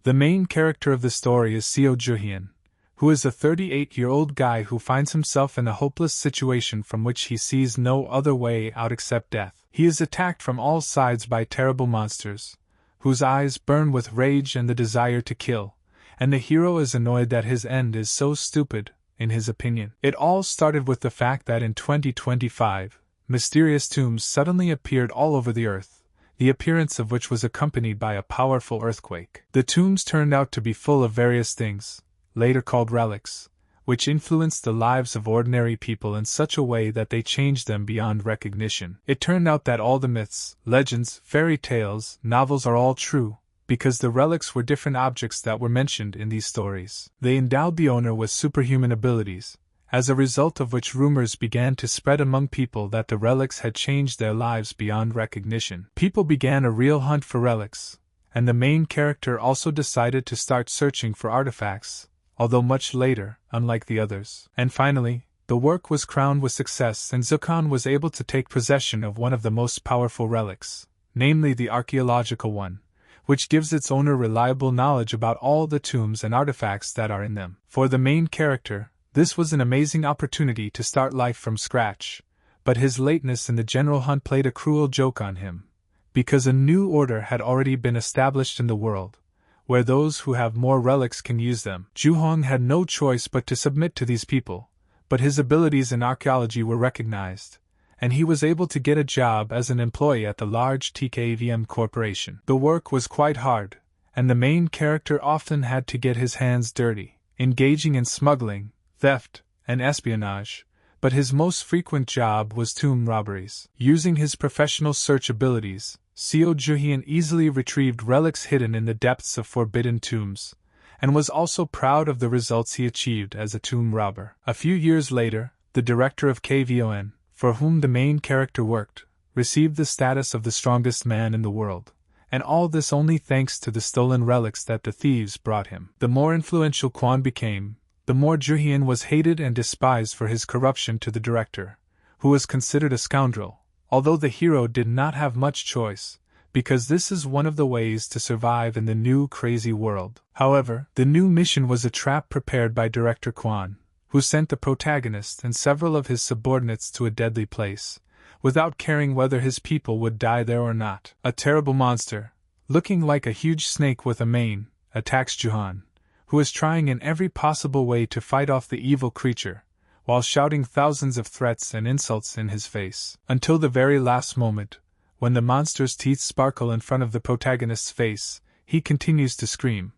The main character of the story is Seo Juhyun, who is a 38-year-old guy who finds himself in a hopeless situation from which he sees no other way out except death. He is attacked from all sides by terrible monsters, whose eyes burn with rage and the desire to kill, and the hero is annoyed that his end is so stupid, in his opinion. It all started with the fact that in 2025, mysterious tombs suddenly appeared all over the earth, the appearance of which was accompanied by a powerful earthquake. The tombs turned out to be full of various things, later called relics, which influenced the lives of ordinary people in such a way that they changed them beyond recognition. It turned out that all the myths, legends, fairy tales, novels are all true, because the relics were different objects that were mentioned in these stories. They endowed the owner with superhuman abilities, as a result of which rumors began to spread among people that the relics had changed their lives beyond recognition. People began a real hunt for relics, and the main character also decided to start searching for artifacts, although much later, unlike the others. And finally, the work was crowned with success and Zukan was able to take possession of one of the most powerful relics, namely the archaeological one, which gives its owner reliable knowledge about all the tombs and artifacts that are in them. For the main character, this was an amazing opportunity to start life from scratch, but his lateness in the general hunt played a cruel joke on him, because a new order had already been established in the world, where those who have more relics can use them. Juhong had no choice but to submit to these people, but his abilities in archaeology were recognized, and he was able to get a job as an employee at the large TKVM corporation. The work was quite hard, and the main character often had to get his hands dirty, engaging in smuggling, theft, and espionage, but his most frequent job was tomb robberies. Using his professional search abilities, Seo Juhyun easily retrieved relics hidden in the depths of forbidden tombs, and was also proud of the results he achieved as a tomb robber. A few years later, the director of KVON, for whom the main character worked, received the status of the strongest man in the world, and all this only thanks to the stolen relics that the thieves brought him. The more influential Kwon became, the more Juhyun was hated and despised for his corruption to the director, who was considered a scoundrel, although the hero did not have much choice, because this is one of the ways to survive in the new crazy world. However, the new mission was a trap prepared by director Kwon, who sent the protagonist and several of his subordinates to a deadly place, without caring whether his people would die there or not. A terrible monster, looking like a huge snake with a mane, attacks Juhan, who is trying in every possible way to fight off the evil creature, while shouting thousands of threats and insults in his face, until the very last moment, when the monster's teeth sparkle in front of the protagonist's face. He continues to scream,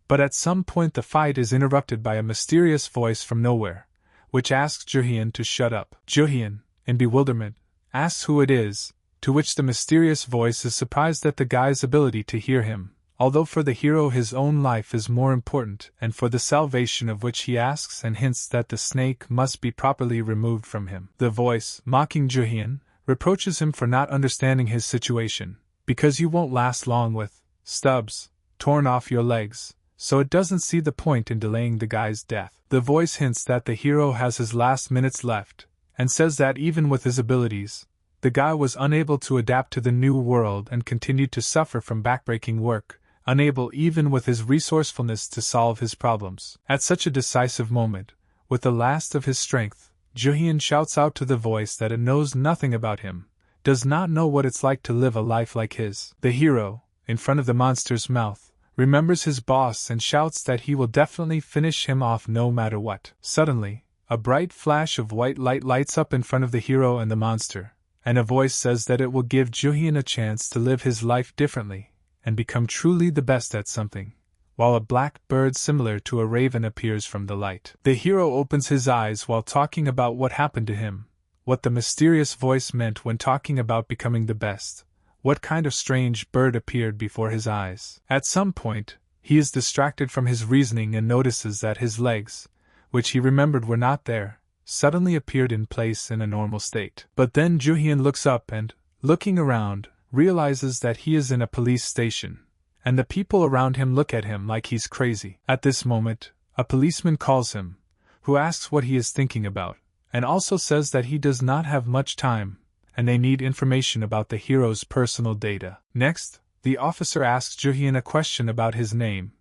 but at some point the fight is interrupted by a mysterious voice from nowhere, which asks Juhyun to shut up. Juhyun, in bewilderment, asks who it is, to which the mysterious voice is surprised at the guy's ability to hear him, although for the hero his own life is more important, and for the salvation of which he asks and hints that the snake must be properly removed from him. The voice, mocking Juhyun, reproaches him for not understanding his situation, because you won't last long with stubs torn off your legs, so it doesn't see the point in delaying the guy's death. The voice hints that the hero has his last minutes left, and says that even with his abilities, the guy was unable to adapt to the new world and continued to suffer from backbreaking work, unable even with his resourcefulness to solve his problems. At such a decisive moment, with the last of his strength, Juhyun shouts out to the voice that it knows nothing about him, does not know what it's like to live a life like his. The hero, in front of the monster's mouth, remembers his boss and shouts that he will definitely finish him off no matter what. Suddenly, a bright flash of white light lights up in front of the hero and the monster, and a voice says that it will give Juhyun a chance to live his life differently and become truly the best at something, while a black bird similar to a raven appears from the light. The hero opens his eyes while talking about what happened to him, what the mysterious voice meant when talking about becoming the best, what kind of strange bird appeared before his eyes. At some point, he is distracted from his reasoning and notices that his legs, which he remembered were not there, suddenly appeared in place in a normal state. But then Juhyun looks up and, looking around, realizes that he is in a police station, and the people around him look at him like he's crazy. At this moment, a policeman calls him, who asks what he is thinking about, and also says that he does not have much time, and they need information about the hero's personal data. Next, the officer asks Juhyun a question about his name,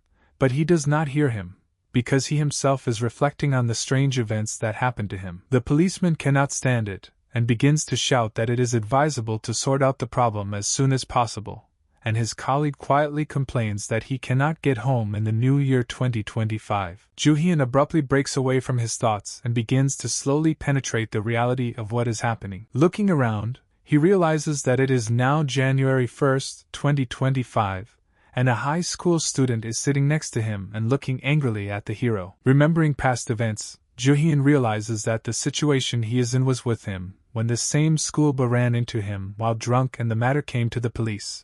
But he does not hear him, because he himself is reflecting on the strange events that happened to him. The policeman cannot stand it, and begins to shout that it is advisable to sort out the problem as soon as possible, and his colleague quietly complains that he cannot get home in the new year 2025. Joo-hyun abruptly breaks away from his thoughts and begins to slowly penetrate the reality of what is happening. Looking around, he realizes that it is now January 1st, 2025, and a high school student is sitting next to him and looking angrily at the hero. Remembering past events, Joo-hyun realizes that the situation he is in was with him when this same schoolboy ran into him while drunk and the matter came to the police.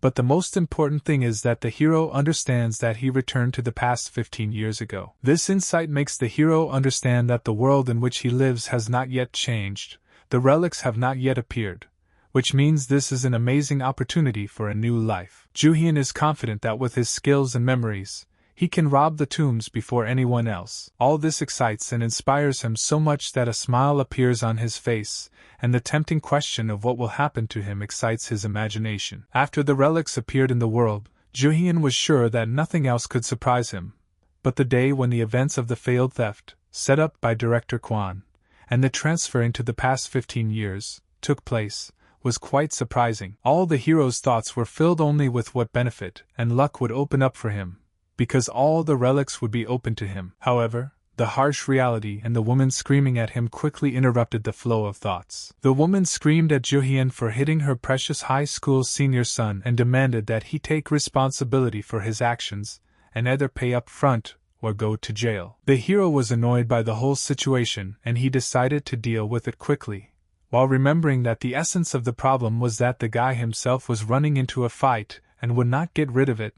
But the most important thing is that the hero understands that he returned to the past 15 years ago. This insight makes the hero understand that the world in which he lives has not yet changed, the relics have not yet appeared, which means this is an amazing opportunity for a new life. Joo-hyun is confident that with his skills and memories, he can rob the tombs before anyone else. All this excites and inspires him so much that a smile appears on his face, and the tempting question of what will happen to him excites his imagination. After the relics appeared in the world, Joo-hyun was sure that nothing else could surprise him. But the day when the events of the failed theft, set up by Director Kwon, and the transfer into the past 15 years, took place, was quite surprising. All the hero's thoughts were filled only with what benefit and luck would open up for him, because all the relics would be open to him. However, the harsh reality and the woman screaming at him quickly interrupted the flow of thoughts. The woman screamed at Joo-hyun for hitting her precious high school senior son and demanded that he take responsibility for his actions, and either pay up front or go to jail. The hero was annoyed by the whole situation and he decided to deal with it quickly, while remembering that the essence of the problem was that the guy himself was running into a fight and would not get rid of it.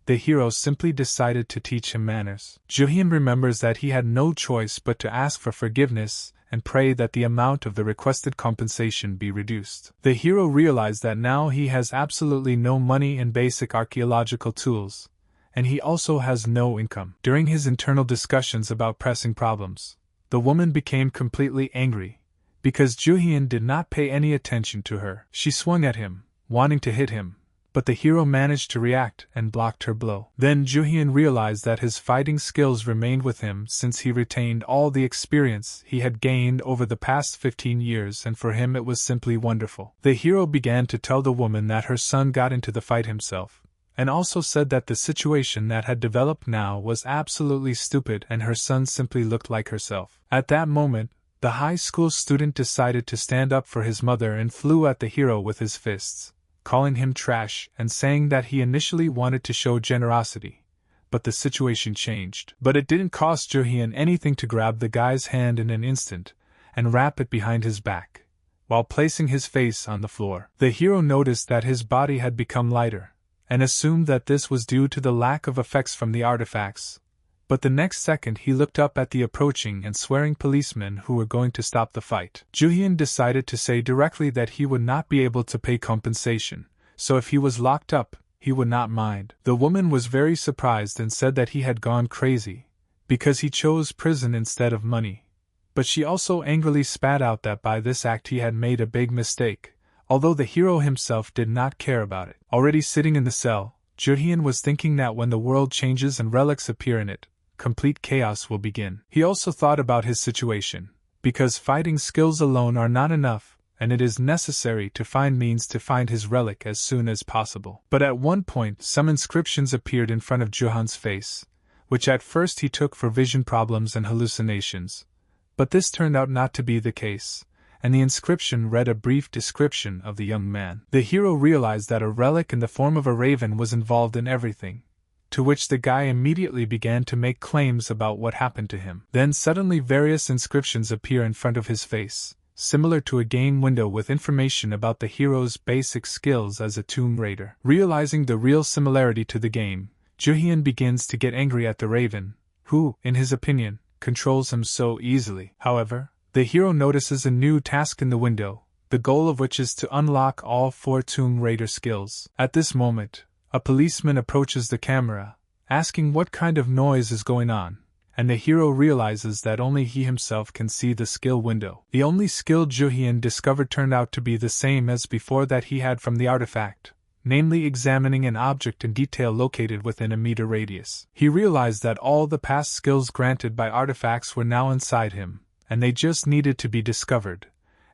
The hero simply decided to teach him manners. Joo-hyun remembers that he had no choice but to ask for forgiveness and pray that the amount of the requested compensation be reduced. The hero realized that now he has absolutely no money and basic archaeological tools, and he also has no income. During his internal discussions about pressing problems, the woman became completely angry, because Joo-hyun did not pay any attention to her. She swung at him, wanting to hit him, but the hero managed to react and blocked her blow. Then Joo-hyun realized that his fighting skills remained with him since he retained all the experience he had gained over the past 15 years, and for him it was simply wonderful. The hero began to tell the woman that her son got into the fight himself, and also said that the situation that had developed now was absolutely stupid and her son simply looked like herself. At that moment, the high school student decided to stand up for his mother and flew at the hero with his fists, calling him trash and saying that he initially wanted to show generosity, but the situation changed. But it didn't cost Joo-hyun anything to grab the guy's hand in an instant and wrap it behind his back, while placing his face on the floor. The hero noticed that his body had become lighter, and assumed that this was due to the lack of effects from the artifacts. But the next second he looked up at the approaching and swearing policemen who were going to stop the fight. Joo-hyun decided to say directly that he would not be able to pay compensation, so if he was locked up, he would not mind. The woman was very surprised and said that he had gone crazy, because he chose prison instead of money. But she also angrily spat out that by this act he had made a big mistake, although the hero himself did not care about it. Already sitting in the cell, Joo-hyun was thinking that when the world changes and relics appear in it, complete chaos will begin. He also thought about his situation, because fighting skills alone are not enough, and it is necessary to find means to find his relic as soon as possible. But at one point some inscriptions appeared in front of Joo-hyun's face, which at first he took for vision problems and hallucinations. But this turned out not to be the case, and the inscription read a brief description of the young man. The hero realized that a relic in the form of a raven was involved in everything, to which the guy immediately began to make claims about what happened to him. Then suddenly various inscriptions appear in front of his face, similar to a game window with information about the hero's basic skills as a tomb raider. Realizing the real similarity to the game, Joo-hyun begins to get angry at the raven, who, in his opinion, controls him so easily. However, the hero notices a new task in the window, the goal of which is to unlock all 4 tomb raider skills. At this moment, a policeman approaches the camera, asking what kind of noise is going on, and the hero realizes that only he himself can see the skill window. The only skill Joo-hyun discovered turned out to be the same as before that he had from the artifact, namely examining an object in detail located within a meter radius. He realized that all the past skills granted by artifacts were now inside him, and they just needed to be discovered,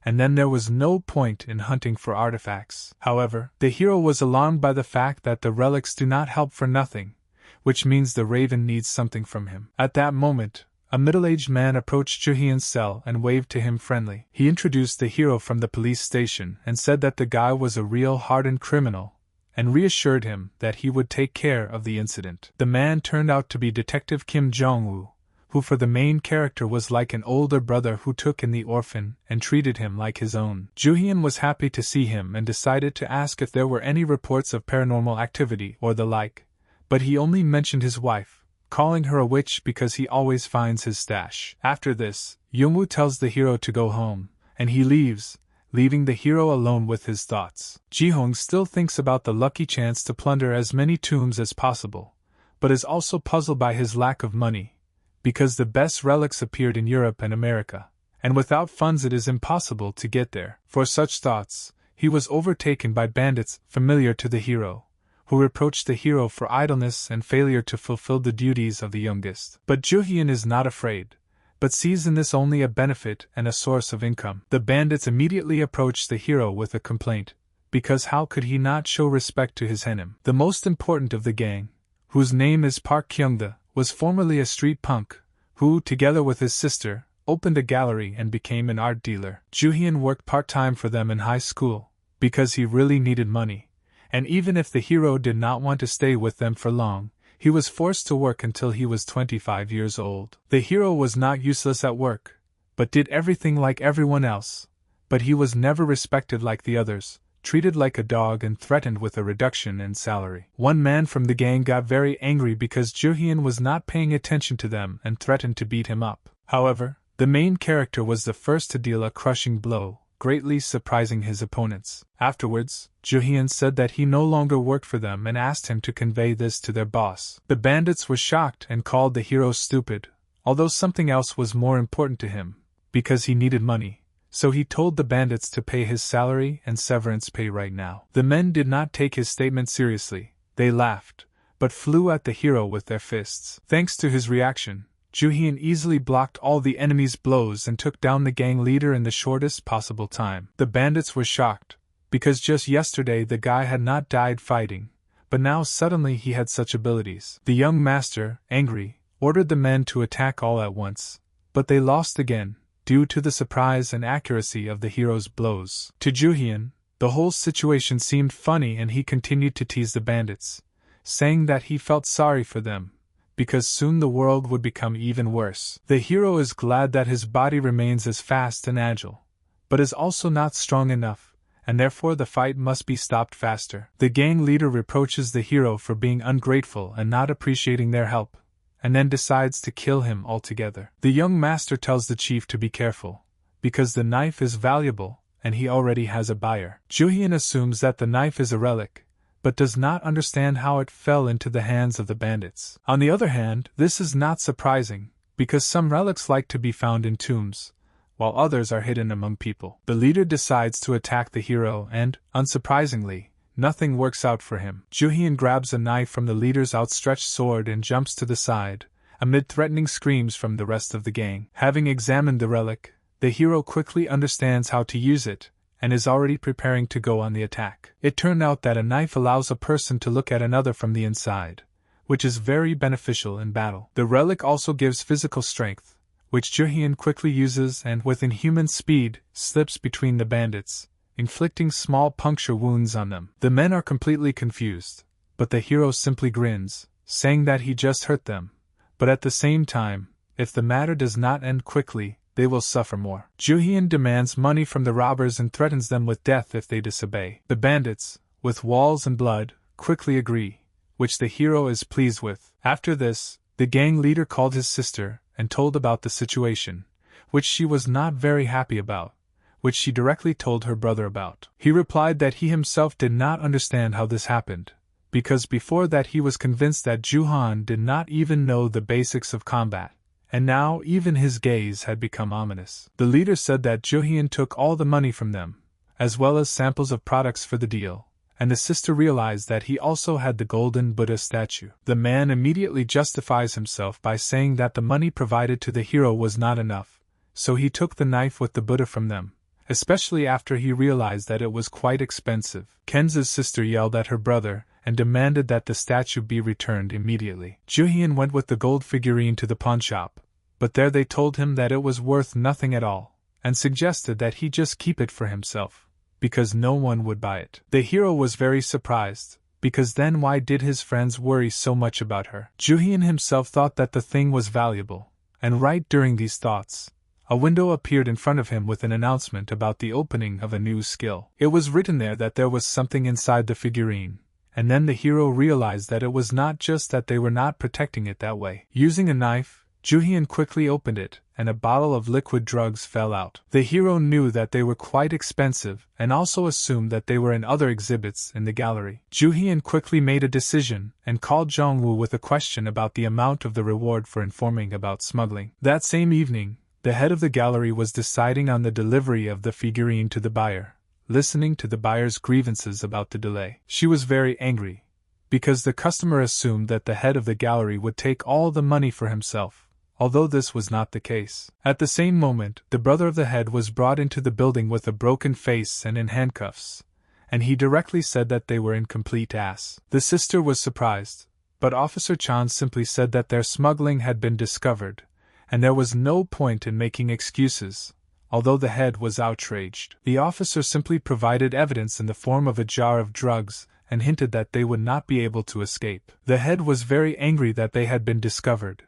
and then there was no point in hunting for artifacts. However, the hero was alarmed by the fact that the relics do not help for nothing, which means the raven needs something from him. At that moment, a middle-aged man approached Juhyun's cell and waved to him friendly. He introduced the hero from the police station and said that the guy was a real hardened criminal, and reassured him that he would take care of the incident. The man turned out to be Detective Kim Jong-woo, who for the main character was like an older brother who took in the orphan and treated him like his own. Juhyun was happy to see him and decided to ask if there were any reports of paranormal activity or the like, but he only mentioned his wife, calling her a witch because he always finds his stash. After this, Jungwoo tells the hero to go home, and he leaves, leaving the hero alone with his thoughts. Jihong still thinks about the lucky chance to plunder as many tombs as possible, but is also puzzled by his lack of money, because the best relics appeared in Europe and America, and without funds it is impossible to get there. For such thoughts, he was overtaken by bandits familiar to the hero, who reproached the hero for idleness and failure to fulfill the duties of the youngest. But Juhyun is not afraid, but sees in this only a benefit and a source of income. The bandits immediately approached the hero with a complaint, because how could he not show respect to his henim? The most important of the gang, whose name is Park Kyungda, was formerly a street punk, who, together with his sister, opened a gallery and became an art dealer. Juhyun worked part-time for them in high school, because he really needed money, and even if the hero did not want to stay with them for long, he was forced to work until he was 25 years old. The hero was not useless at work, but did everything like everyone else, but he was never respected like the others, treated like a dog and threatened with a reduction in salary. One man from the gang got very angry because Juhyun was not paying attention to them and threatened to beat him up. However, the main character was the first to deal a crushing blow, greatly surprising his opponents. Afterwards, Juhyun said that he no longer worked for them and asked him to convey this to their boss. The bandits were shocked and called the hero stupid, although something else was more important to him, because he needed money, so he told the bandits to pay his salary and severance pay right now. The men did not take his statement seriously, they laughed, but flew at the hero with their fists. Thanks to his reaction, Juhyun easily blocked all the enemy's blows and took down the gang leader in the shortest possible time. The bandits were shocked, because just yesterday the guy had not died fighting, but now suddenly he had such abilities. The young master, angry, ordered the men to attack all at once, but they lost again, due to the surprise and accuracy of the hero's blows. To Juhyun, the whole situation seemed funny and he continued to tease the bandits, saying that he felt sorry for them, because soon the world would become even worse. The hero is glad that his body remains as fast and agile, but is also not strong enough, and therefore the fight must be stopped faster. The gang leader reproaches the hero for being ungrateful and not appreciating their help, and then decides to kill him altogether. The young master tells the chief to be careful, because the knife is valuable, and he already has a buyer. Juhyun assumes that the knife is a relic, but does not understand how it fell into the hands of the bandits. On the other hand, this is not surprising, because some relics like to be found in tombs, while others are hidden among people. The leader decides to attack the hero and, unsurprisingly, nothing works out for him. Juhyun grabs a knife from the leader's outstretched sword and jumps to the side, amid threatening screams from the rest of the gang. Having examined the relic, the hero quickly understands how to use it, and is already preparing to go on the attack. It turned out that a knife allows a person to look at another from the inside, which is very beneficial in battle. The relic also gives physical strength, which Juhyun quickly uses and with inhuman speed slips between the bandits, inflicting small puncture wounds on them. The men are completely confused, but the hero simply grins, saying that he just hurt them, but at the same time, if the matter does not end quickly, they will suffer more. Juhyun demands money from the robbers and threatens them with death if they disobey. The bandits, with walls and blood, quickly agree, which the hero is pleased with. After this, the gang leader called his sister and told about the situation, which she was not very happy about, which she directly told her brother about. He replied that he himself did not understand how this happened, because before that he was convinced that Juhan did not even know the basics of combat, and now even his gaze had become ominous. The leader said that Juhyun took all the money from them, as well as samples of products for the deal, and the sister realized that he also had the golden Buddha statue. The man immediately justifies himself by saying that the money provided to the hero was not enough, so he took the knife with the Buddha from them, especially after he realized that it was quite expensive. Kenza's sister yelled at her brother and demanded that the statue be returned immediately. Juhyun went with the gold figurine to the pawnshop, but there they told him that it was worth nothing at all, and suggested that he just keep it for himself, because no one would buy it. The hero was very surprised, because then why did his friends worry so much about her? Juhyun himself thought that the thing was valuable, and right during these thoughts, a window appeared in front of him with an announcement about the opening of a new skill. It was written there that there was something inside the figurine, and then the hero realized that it was not just that they were not protecting it that way. Using a knife, Juhyun quickly opened it, and a bottle of liquid drugs fell out. The hero knew that they were quite expensive and also assumed that they were in other exhibits in the gallery. Juhyun quickly made a decision and called Jongwoo with a question about the amount of the reward for informing about smuggling. That same evening, the head of the gallery was deciding on the delivery of the figurine to the buyer, listening to the buyer's grievances about the delay. She was very angry, because the customer assumed that the head of the gallery would take all the money for himself, although this was not the case. At the same moment, the brother of the head was brought into the building with a broken face and in handcuffs, and he directly said that they were in complete ass. The sister was surprised, but Officer Chan simply said that their smuggling had been discovered, and there was no point in making excuses, although the head was outraged. The officer simply provided evidence in the form of a jar of drugs and hinted that they would not be able to escape. The head was very angry that they had been discovered,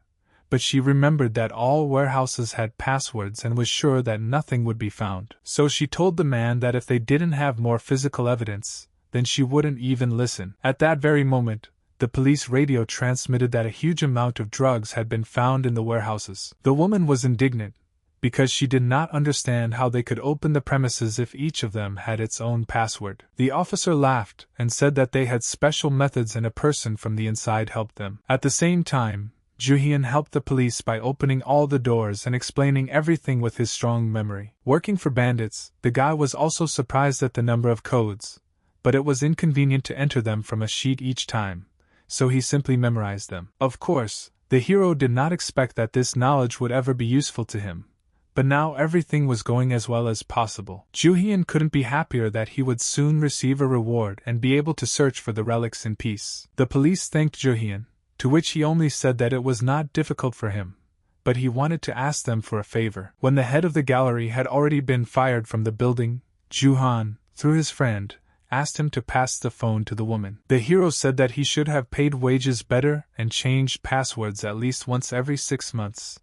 but she remembered that all warehouses had passwords and was sure that nothing would be found. So she told the man that if they didn't have more physical evidence, then she wouldn't even listen. At that very moment, the police radio transmitted that a huge amount of drugs had been found in the warehouses. The woman was indignant, because she did not understand how they could open the premises if each of them had its own password. The officer laughed and said that they had special methods and a person from the inside helped them. At the same time, Juhyun helped the police by opening all the doors and explaining everything with his strong memory. Working for bandits, the guy was also surprised at the number of codes, but it was inconvenient to enter them from a sheet each time, so he simply memorized them. Of course, the hero did not expect that this knowledge would ever be useful to him, but now everything was going as well as possible. Juhyun couldn't be happier that he would soon receive a reward and be able to search for the relics in peace. The police thanked Juhyun, to which he only said that it was not difficult for him, but he wanted to ask them for a favor. When the head of the gallery had already been fired from the building, Juhan, through his friend, asked him to pass the phone to the woman. The hero said that he should have paid wages better and changed passwords at least once every 6 months,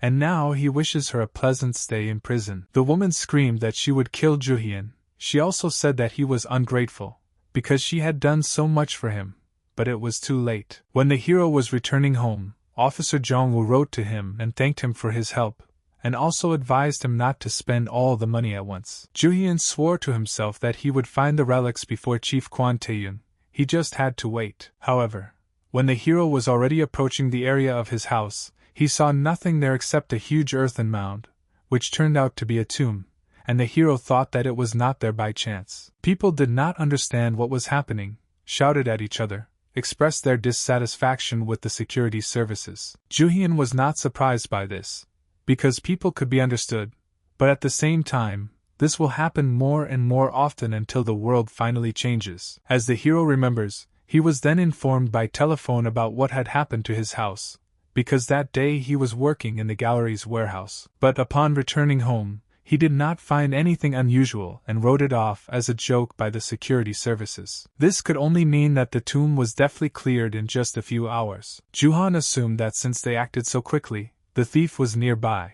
and now he wishes her a pleasant stay in prison. The woman screamed that she would kill Juhyun. She also said that he was ungrateful, because she had done so much for him, but it was too late. When the hero was returning home, Officer Jongwoo wrote to him and thanked him for his help, and also advised him not to spend all the money at once. Juhyun swore to himself that he would find the relics before Chief Kwon Tae-yoon. He just had to wait. However, when the hero was already approaching the area of his house, he saw nothing there except a huge earthen mound, which turned out to be a tomb, and the hero thought that it was not there by chance. People did not understand what was happening, shouted at each other, expressed their dissatisfaction with the security services. Juhyun was not surprised by this, because people could be understood, but at the same time, this will happen more and more often until the world finally changes. As the hero remembers, he was then informed by telephone about what had happened to his house, because that day he was working in the gallery's warehouse. But upon returning home, he did not find anything unusual and wrote it off as a joke by the security services. This could only mean that the tomb was definitely cleared in just a few hours. Juhan assumed that since they acted so quickly, the thief was nearby,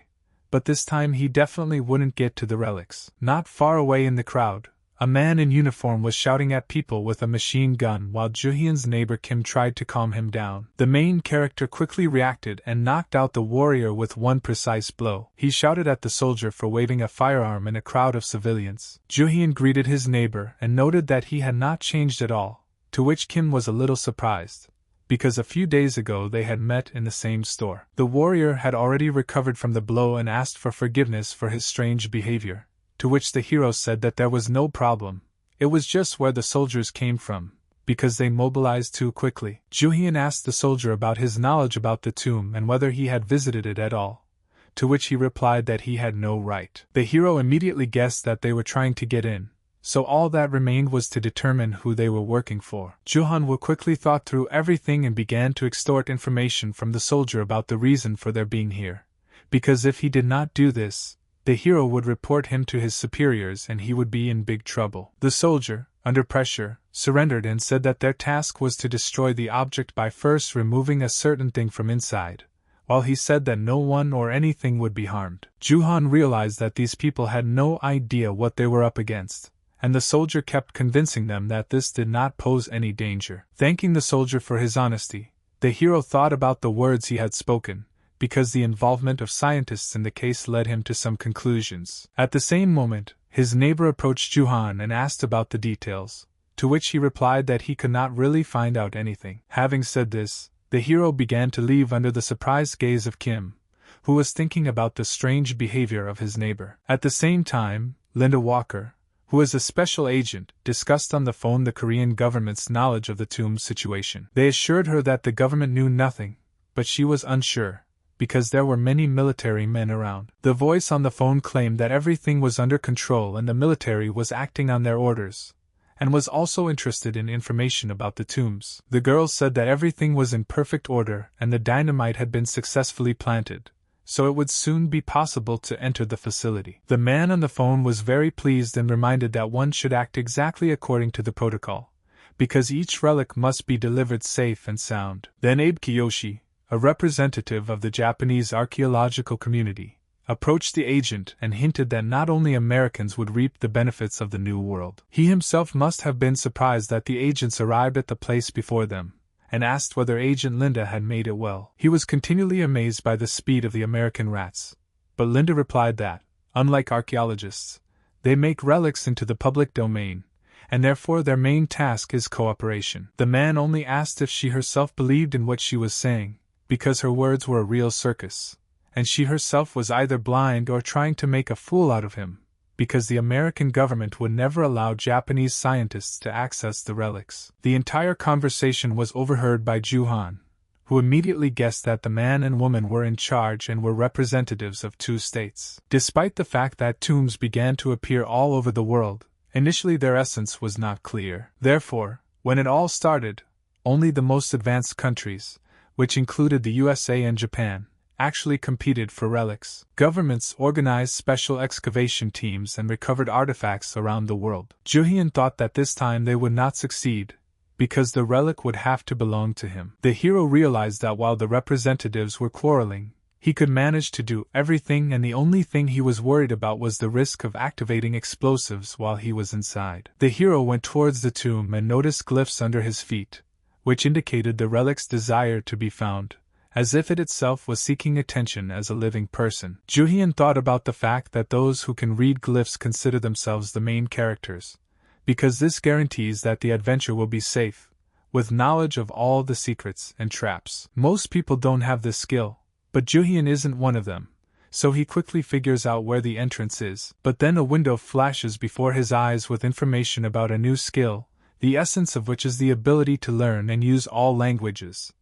but this time he definitely wouldn't get to the relics. Not far away in the crowd, a man in uniform was shouting at people with a machine gun while Juhyun's neighbor Kim tried to calm him down. The main character quickly reacted and knocked out the warrior with one precise blow. He shouted at the soldier for waving a firearm in a crowd of civilians. Juhyun greeted his neighbor and noted that he had not changed at all, to which Kim was a little surprised, because a few days ago they had met in the same store. The warrior had already recovered from the blow and asked for forgiveness for his strange behavior, to which the hero said that there was no problem, It was just where the soldiers came from, because they mobilized too quickly. Juhyun asked the soldier about his knowledge about the tomb and whether he had visited it at all, to which he replied that he had no right. The hero immediately guessed that they were trying to get in, so all that remained was to determine who they were working for. Juhyun quickly thought through everything and began to extort information from the soldier about the reason for their being here, because if he did not do this, the hero would report him to his superiors and he would be in big trouble. The soldier, under pressure, surrendered and said that their task was to destroy the object by first removing a certain thing from inside, while he said that no one or anything would be harmed. Juhyun realized that these people had no idea what they were up against, and the soldier kept convincing them that this did not pose any danger. Thanking the soldier for his honesty, the hero thought about the words he had spoken, because the involvement of scientists in the case led him to some conclusions. At the same moment, his neighbor approached Juhyun and asked about the details, to which he replied that he could not really find out anything. Having said this, the hero began to leave under the surprised gaze of Kim, who was thinking about the strange behavior of his neighbor. At the same time, Linda Walker, who is a special agent, discussed on the phone the Korean government's knowledge of the tomb situation. They assured her that the government knew nothing, but she was unsure, because there were many military men around. The voice on the phone claimed that everything was under control and the military was acting on their orders, and was also interested in information about the tombs. The girl said that everything was in perfect order and the dynamite had been successfully planted, so it would soon be possible to enter the facility. The man on the phone was very pleased and reminded that one should act exactly according to the protocol, because each relic must be delivered safe and sound. Then Abe Kiyoshi, a representative of the Japanese archaeological community, approached the agent and hinted that not only Americans would reap the benefits of the New World. He himself must have been surprised that the agents arrived at the place before them, and asked whether Agent Linda had made it well. He was continually amazed by the speed of the American rats, but Linda replied that, unlike archaeologists, they make relics into the public domain, and therefore their main task is cooperation. The man only asked if she herself believed in what she was saying, because her words were a real circus, and she herself was either blind or trying to make a fool out of him, because the American government would never allow Japanese scientists to access the relics. The entire conversation was overheard by Juhyun, who immediately guessed that the man and woman were in charge and were representatives of two states. Despite the fact that tombs began to appear all over the world, initially their essence was not clear. Therefore, when it all started, only the most advanced countries, which included the USA and Japan, actually competed for relics. Governments organized special excavation teams and recovered artifacts around the world. Juhyun thought that this time they would not succeed, because the relic would have to belong to him. The hero realized that while the representatives were quarreling, he could manage to do everything, and the only thing he was worried about was the risk of activating explosives while he was inside. The hero went towards the tomb and noticed glyphs under his feet, which indicated the relic's desire to be found, as if it itself was seeking attention as a living person. Juhyun thought about the fact that those who can read glyphs consider themselves the main characters, because this guarantees that the adventure will be safe, with knowledge of all the secrets and traps. Most people don't have this skill, but Juhyun isn't one of them, so he quickly figures out where the entrance is. But then a window flashes before his eyes with information about a new skill, the essence of which is the ability to learn and use all languages,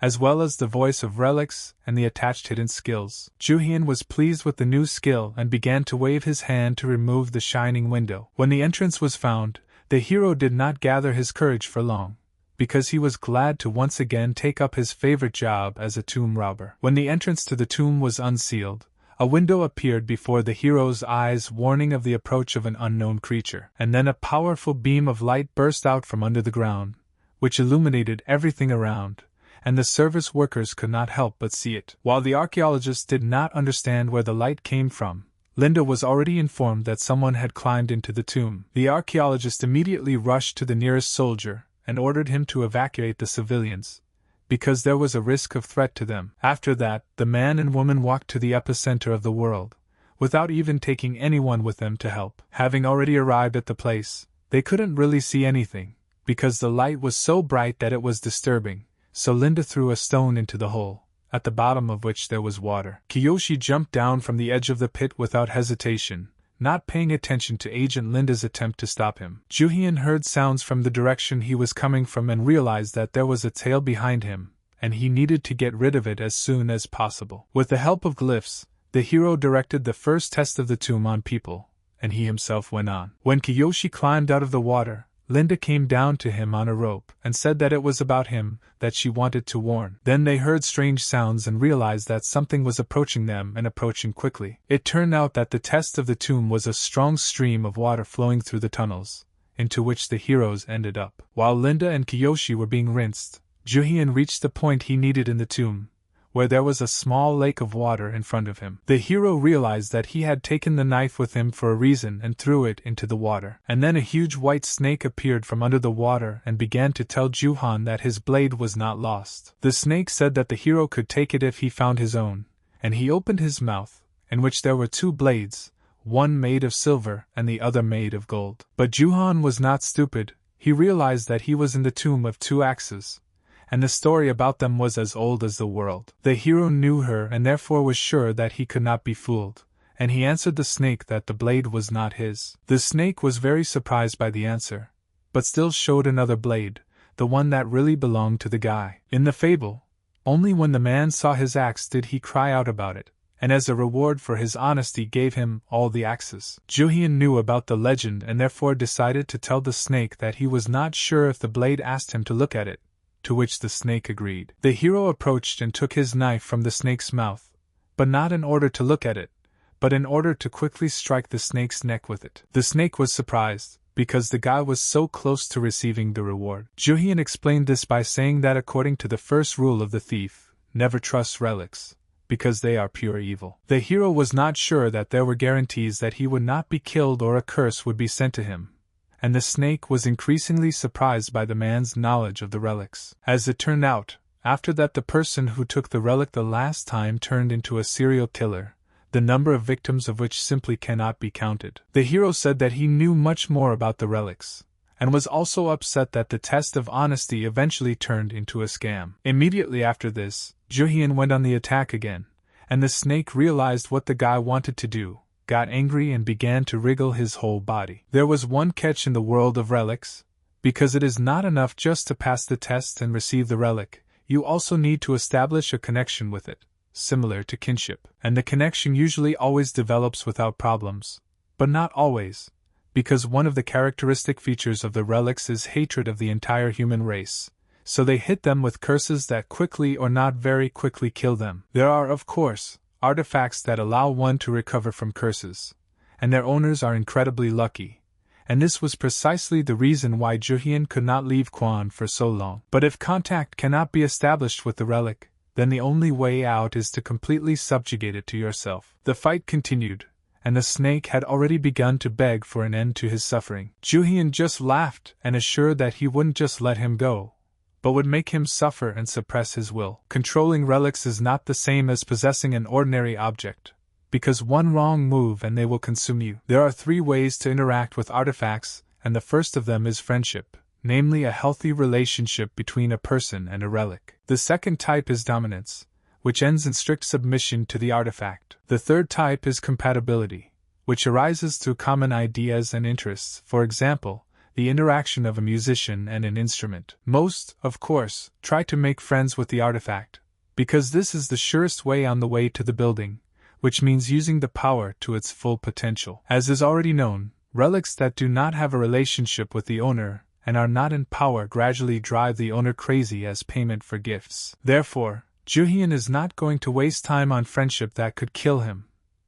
as well as the voice of relics and the attached hidden skills. Juhyun was pleased with the new skill and began to wave his hand to remove the shining window. When the entrance was found, the hero did not gather his courage for long, because he was glad to once again take up his favorite job as a tomb robber. When the entrance to the tomb was unsealed, a window appeared before the hero's eyes, warning of the approach of an unknown creature. And then a powerful beam of light burst out from under the ground, which illuminated everything around, and the service workers could not help but see it. While the archaeologists did not understand where the light came from, Linda was already informed that someone had climbed into the tomb. The archaeologist immediately rushed to the nearest soldier and ordered him to evacuate the civilians, because there was a risk of threat to them. After that, the man and woman walked to the epicenter of the world, without even taking anyone with them to help. Having already arrived at the place, they couldn't really see anything, because the light was so bright that it was disturbing, so Linda threw a stone into the hole, at the bottom of which there was water. Kiyoshi jumped down from the edge of the pit without hesitation, not paying attention to Agent Linda's attempt to stop him. Juhyun heard sounds from the direction he was coming from and realized that there was a tail behind him, and he needed to get rid of it as soon as possible. With the help of glyphs, the hero directed the first test of the tomb on people, and he himself went on. When Kiyoshi climbed out of the water, Linda came down to him on a rope and said that it was about him that she wanted to warn. Then they heard strange sounds and realized that something was approaching them and approaching quickly. It turned out that the test of the tomb was a strong stream of water flowing through the tunnels, into which the heroes ended up. While Linda and Kiyoshi were being rinsed, Juhyun reached the point he needed in the tomb, where there was a small lake of water in front of him. The hero realized that he had taken the knife with him for a reason and threw it into the water. And then a huge white snake appeared from under the water and began to tell Juhan that his blade was not lost. The snake said that the hero could take it if he found his own, and he opened his mouth, in which there were 2 blades, one made of silver and the other made of gold. But Juhan was not stupid. He realized that he was in the tomb of 2 axes, and the story about them was as old as the world. The hero knew her and therefore was sure that he could not be fooled, and he answered the snake that the blade was not his. The snake was very surprised by the answer, but still showed another blade, the one that really belonged to the guy. In the fable, only when the man saw his axe did he cry out about it, and as a reward for his honesty gave him all the axes. Juhyun knew about the legend and therefore decided to tell the snake that he was not sure if the blade asked him to look at it, to which the snake agreed. The hero approached and took his knife from the snake's mouth, but not in order to look at it, but in order to quickly strike the snake's neck with it. The snake was surprised, because the guy was so close to receiving the reward. Juhyun explained this by saying that according to the first rule of the thief, never trust relics, because they are pure evil. The hero was not sure that there were guarantees that he would not be killed or a curse would be sent to him, and the snake was increasingly surprised by the man's knowledge of the relics. As it turned out, after that the person who took the relic the last time turned into a serial killer, the number of victims of which simply cannot be counted. The hero said that he knew much more about the relics, and was also upset that the test of honesty eventually turned into a scam. Immediately after this, Juhyun went on the attack again, and the snake realized what the guy wanted to do, got angry and began to wriggle his whole body. There was one catch in the world of relics, because it is not enough just to pass the test and receive the relic, you also need to establish a connection with it, similar to kinship. And the connection usually always develops without problems, but not always, because one of the characteristic features of the relics is hatred of the entire human race, so they hit them with curses that quickly or not very quickly kill them. There are, of course, artifacts that allow one to recover from curses, and their owners are incredibly lucky, and this was precisely the reason why Juhyun could not leave Kwon for so long. But if contact cannot be established with the relic, then the only way out is to completely subjugate it to yourself. The fight continued, and the snake had already begun to beg for an end to his suffering. Juhyun just laughed and assured that he wouldn't just let him go, but would make him suffer and suppress his will. Controlling relics is not the same as possessing an ordinary object, because one wrong move and they will consume you. There are 3 ways to interact with artifacts, and the first of them is friendship, namely a healthy relationship between a person and a relic. The second type is dominance, which ends in strict submission to the artifact. The third type is compatibility, which arises through common ideas and interests, for example, the interaction of a musician and an instrument. Most, of course, try to make friends with the artifact, because this is the surest way on the way to the building, which means using the power to its full potential. As is already known, relics that do not have a relationship with the owner and are not in power gradually drive the owner crazy as payment for gifts. Therefore, Juhyun is not going to waste time on friendship that could kill him,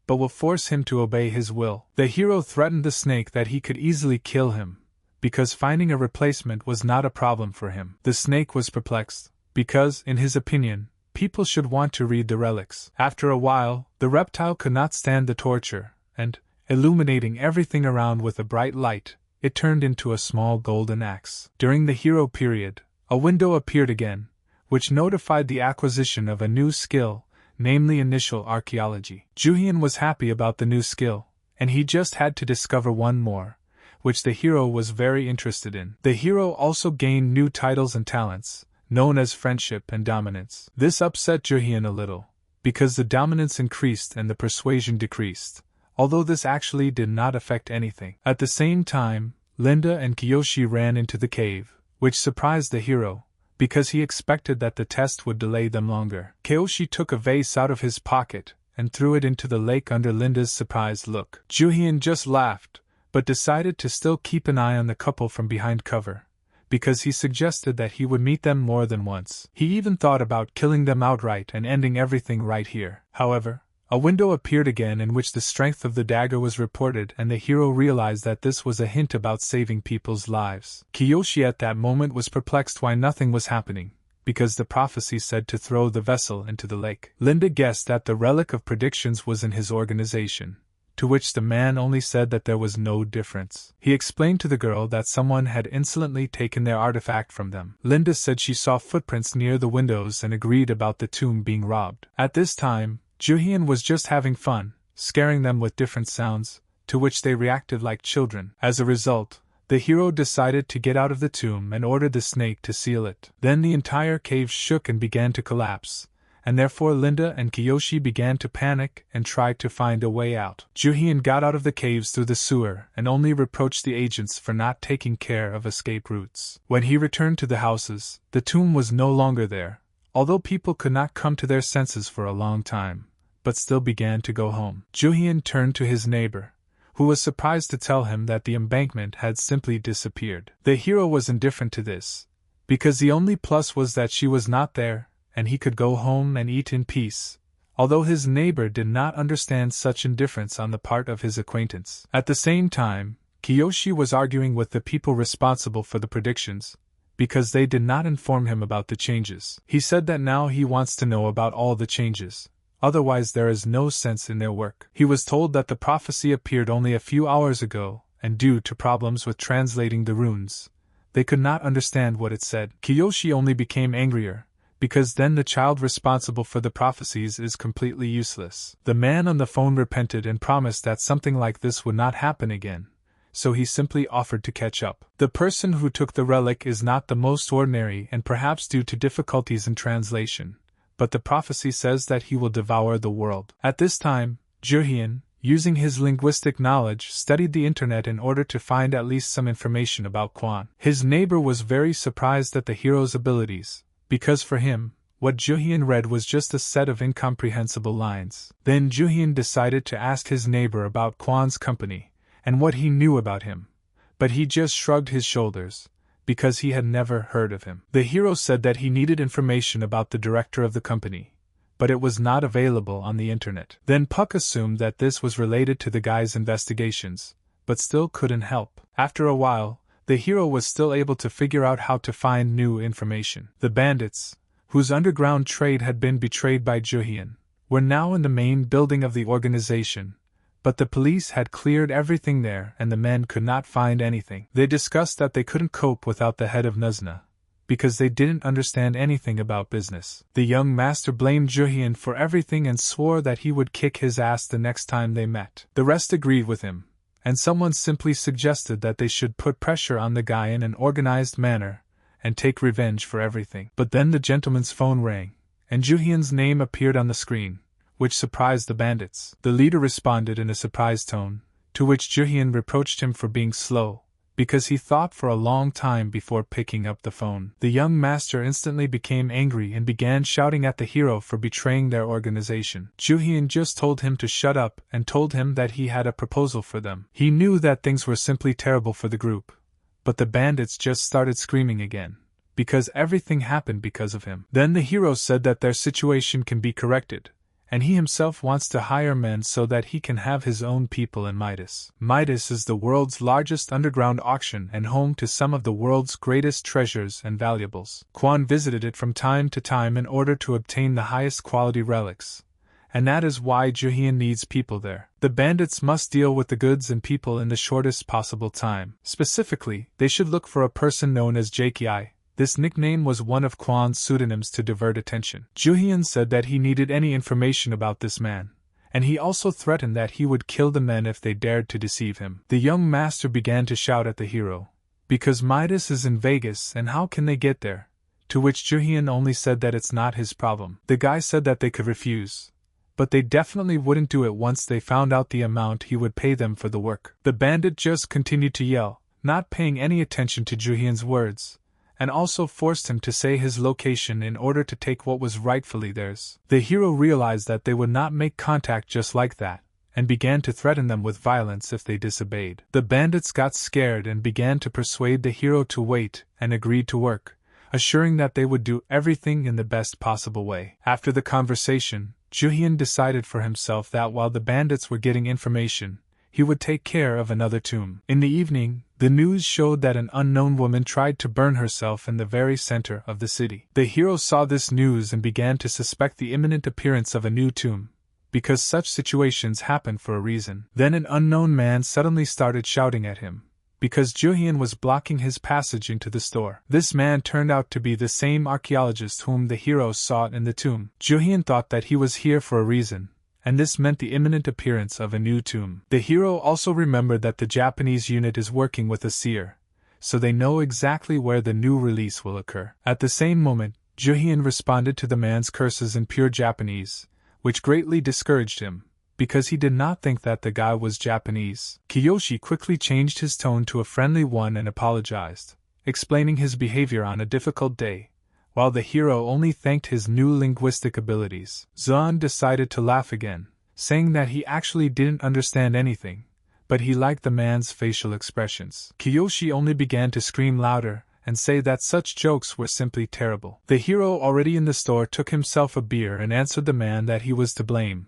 but will force him to obey his will. The hero threatened the snake that he could easily kill him, because finding a replacement was not a problem for him. The snake was perplexed, because, in his opinion, people should want to read the relics. After a while, the reptile could not stand the torture, and, illuminating everything around with a bright light, it turned into a small golden axe. During the hero period, a window appeared again, which notified the acquisition of a new skill, namely initial archaeology. Juhyun was happy about the new skill, and he just had to discover one more, which the hero was very interested in. The hero also gained new titles and talents, known as friendship and dominance. This upset Juhyun a little, because the dominance increased and the persuasion decreased, although this actually did not affect anything. At the same time, Linda and Kiyoshi ran into the cave, which surprised the hero, because he expected that the test would delay them longer. Kiyoshi took a vase out of his pocket and threw it into the lake under Linda's surprised look. Juhyun just laughed, but decided to still keep an eye on the couple from behind cover, because he suggested that he would meet them more than once. He even thought about killing them outright and ending everything right here. However, a window appeared again in which the strength of the dagger was reported, and the hero realized that this was a hint about saving people's lives. Kiyoshi at that moment was perplexed why nothing was happening, because the prophecy said to throw the vessel into the lake. Linda guessed that the relic of predictions was in his organization, to which the man only said that there was no difference. He explained to the girl that someone had insolently taken their artifact from them. Linda said she saw footprints near the windows and agreed about the tomb being robbed. At this time, Juhyun was just having fun, scaring them with different sounds, to which they reacted like children. As a result, the hero decided to get out of the tomb and ordered the snake to seal it. Then the entire cave shook and began to collapse, and therefore Linda and Kiyoshi began to panic and tried to find a way out. Juhyun got out of the caves through the sewer and only reproached the agents for not taking care of escape routes. When he returned to the houses, the tomb was no longer there, although people could not come to their senses for a long time, but still began to go home. Juhyun turned to his neighbor, who was surprised to tell him that the embankment had simply disappeared. The hero was indifferent to this, because the only plus was that she was not there, and he could go home and eat in peace, although his neighbor did not understand such indifference on the part of his acquaintance. At the same time, Kiyoshi was arguing with the people responsible for the predictions, because they did not inform him about the changes. He said that now he wants to know about all the changes, otherwise there is no sense in their work. He was told that the prophecy appeared only a few hours ago, and due to problems with translating the runes, they could not understand what it said. Kiyoshi only became angrier, because then the child responsible for the prophecies is completely useless. The man on the phone repented and promised that something like this would not happen again, so he simply offered to catch up. The person who took the relic is not the most ordinary and perhaps due to difficulties in translation, but the prophecy says that he will devour the world. At this time, Juhyun, using his linguistic knowledge, studied the internet in order to find at least some information about Kwon. His neighbor was very surprised at the hero's abilities, because for him, what Juhyun read was just a set of incomprehensible lines. Then Juhyun decided to ask his neighbor about Kwon's company, and what he knew about him, but he just shrugged his shoulders, because he had never heard of him. The hero said that he needed information about the director of the company, but it was not available on the internet. Then Puck assumed that this was related to the guy's investigations, but still couldn't help. After a while, the hero was still able to figure out how to find new information. The bandits, whose underground trade had been betrayed by Juhyun, were now in the main building of the organization, but the police had cleared everything there and the men could not find anything. They discussed that they couldn't cope without the head of Nuzna, because they didn't understand anything about business. The young master blamed Juhyun for everything and swore that he would kick his ass the next time they met. The rest agreed with him, and someone simply suggested that they should put pressure on the guy in an organized manner and take revenge for everything. But then the gentleman's phone rang, and Juhyun's name appeared on the screen, which surprised the bandits. The leader responded in a surprised tone, to which Juhyun reproached him for being slow, because he thought for a long time before picking up the phone. The young master instantly became angry and began shouting at the hero for betraying their organization. Juhyun just told him to shut up and told him that he had a proposal for them. He knew that things were simply terrible for the group, but the bandits just started screaming again, because everything happened because of him. Then the hero said that their situation can be corrected, and he himself wants to hire men so that he can have his own people in Midas. Midas is the world's largest underground auction and home to some of the world's greatest treasures and valuables. Kwon visited it from time to time in order to obtain the highest quality relics, and that is why Juhyun needs people there. The bandits must deal with the goods and people in the shortest possible time. Specifically, they should look for a person known as Jki. This nickname was one of Kwon's pseudonyms to divert attention. Juhyun said that he needed any information about this man, and he also threatened that he would kill the men if they dared to deceive him. The young master began to shout at the hero, because Midas is in Vegas and how can they get there? To which Juhyun only said that it's not his problem. The guy said that they could refuse, but they definitely wouldn't do it once they found out the amount he would pay them for the work. The bandit just continued to yell, not paying any attention to Juhyun's words, and also forced him to say his location in order to take what was rightfully theirs. The hero realized that they would not make contact just like that, and began to threaten them with violence if they disobeyed. The bandits got scared and began to persuade the hero to wait and agreed to work, assuring that they would do everything in the best possible way. After the conversation, Juhyun decided for himself that while the bandits were getting information, he would take care of another tomb. In the evening, the news showed that an unknown woman tried to burn herself in the very center of the city. The hero saw this news and began to suspect the imminent appearance of a new tomb, because such situations happen for a reason. Then an unknown man suddenly started shouting at him, because Juhyun was blocking his passage into the store. This man turned out to be the same archaeologist whom the hero sought in the tomb. Juhyun thought that he was here for a reason, and this meant the imminent appearance of a new tomb. The hero also remembered that the Japanese unit is working with a seer, so they know exactly where the new release will occur. At the same moment, Juhyun responded to the man's curses in pure Japanese, which greatly discouraged him, because he did not think that the guy was Japanese. Kiyoshi quickly changed his tone to a friendly one and apologized, explaining his behavior on a difficult day, while the hero only thanked his new linguistic abilities. Zuan decided to laugh again, saying that he actually didn't understand anything, but he liked the man's facial expressions. Kiyoshi only began to scream louder and say that such jokes were simply terrible. The hero already in the store took himself a beer and answered the man that he was to blame,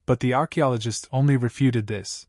but the archaeologist only refuted this,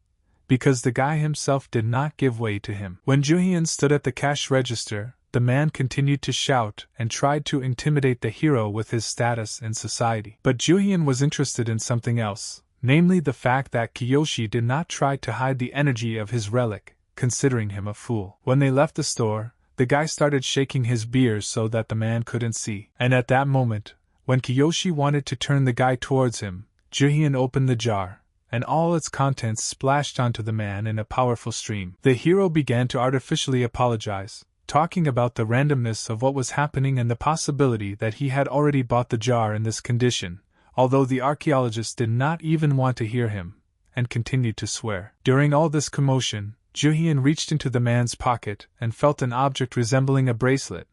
because the guy himself did not give way to him. When Juhyun stood at the cash register, the man continued to shout and tried to intimidate the hero with his status in society. But Juhyun was interested in something else, namely the fact that Kiyoshi did not try to hide the energy of his relic, considering him a fool. When they left the store, the guy started shaking his beer so that the man couldn't see. And at that moment, when Kiyoshi wanted to turn the guy towards him, Juhyun opened the jar, and all its contents splashed onto the man in a powerful stream. The hero began to artificially apologize, talking about the randomness of what was happening and the possibility that he had already bought the jar in this condition, although the archaeologist did not even want to hear him, and continued to swear. During all this commotion, Juhyun reached into the man's pocket and felt an object resembling a bracelet,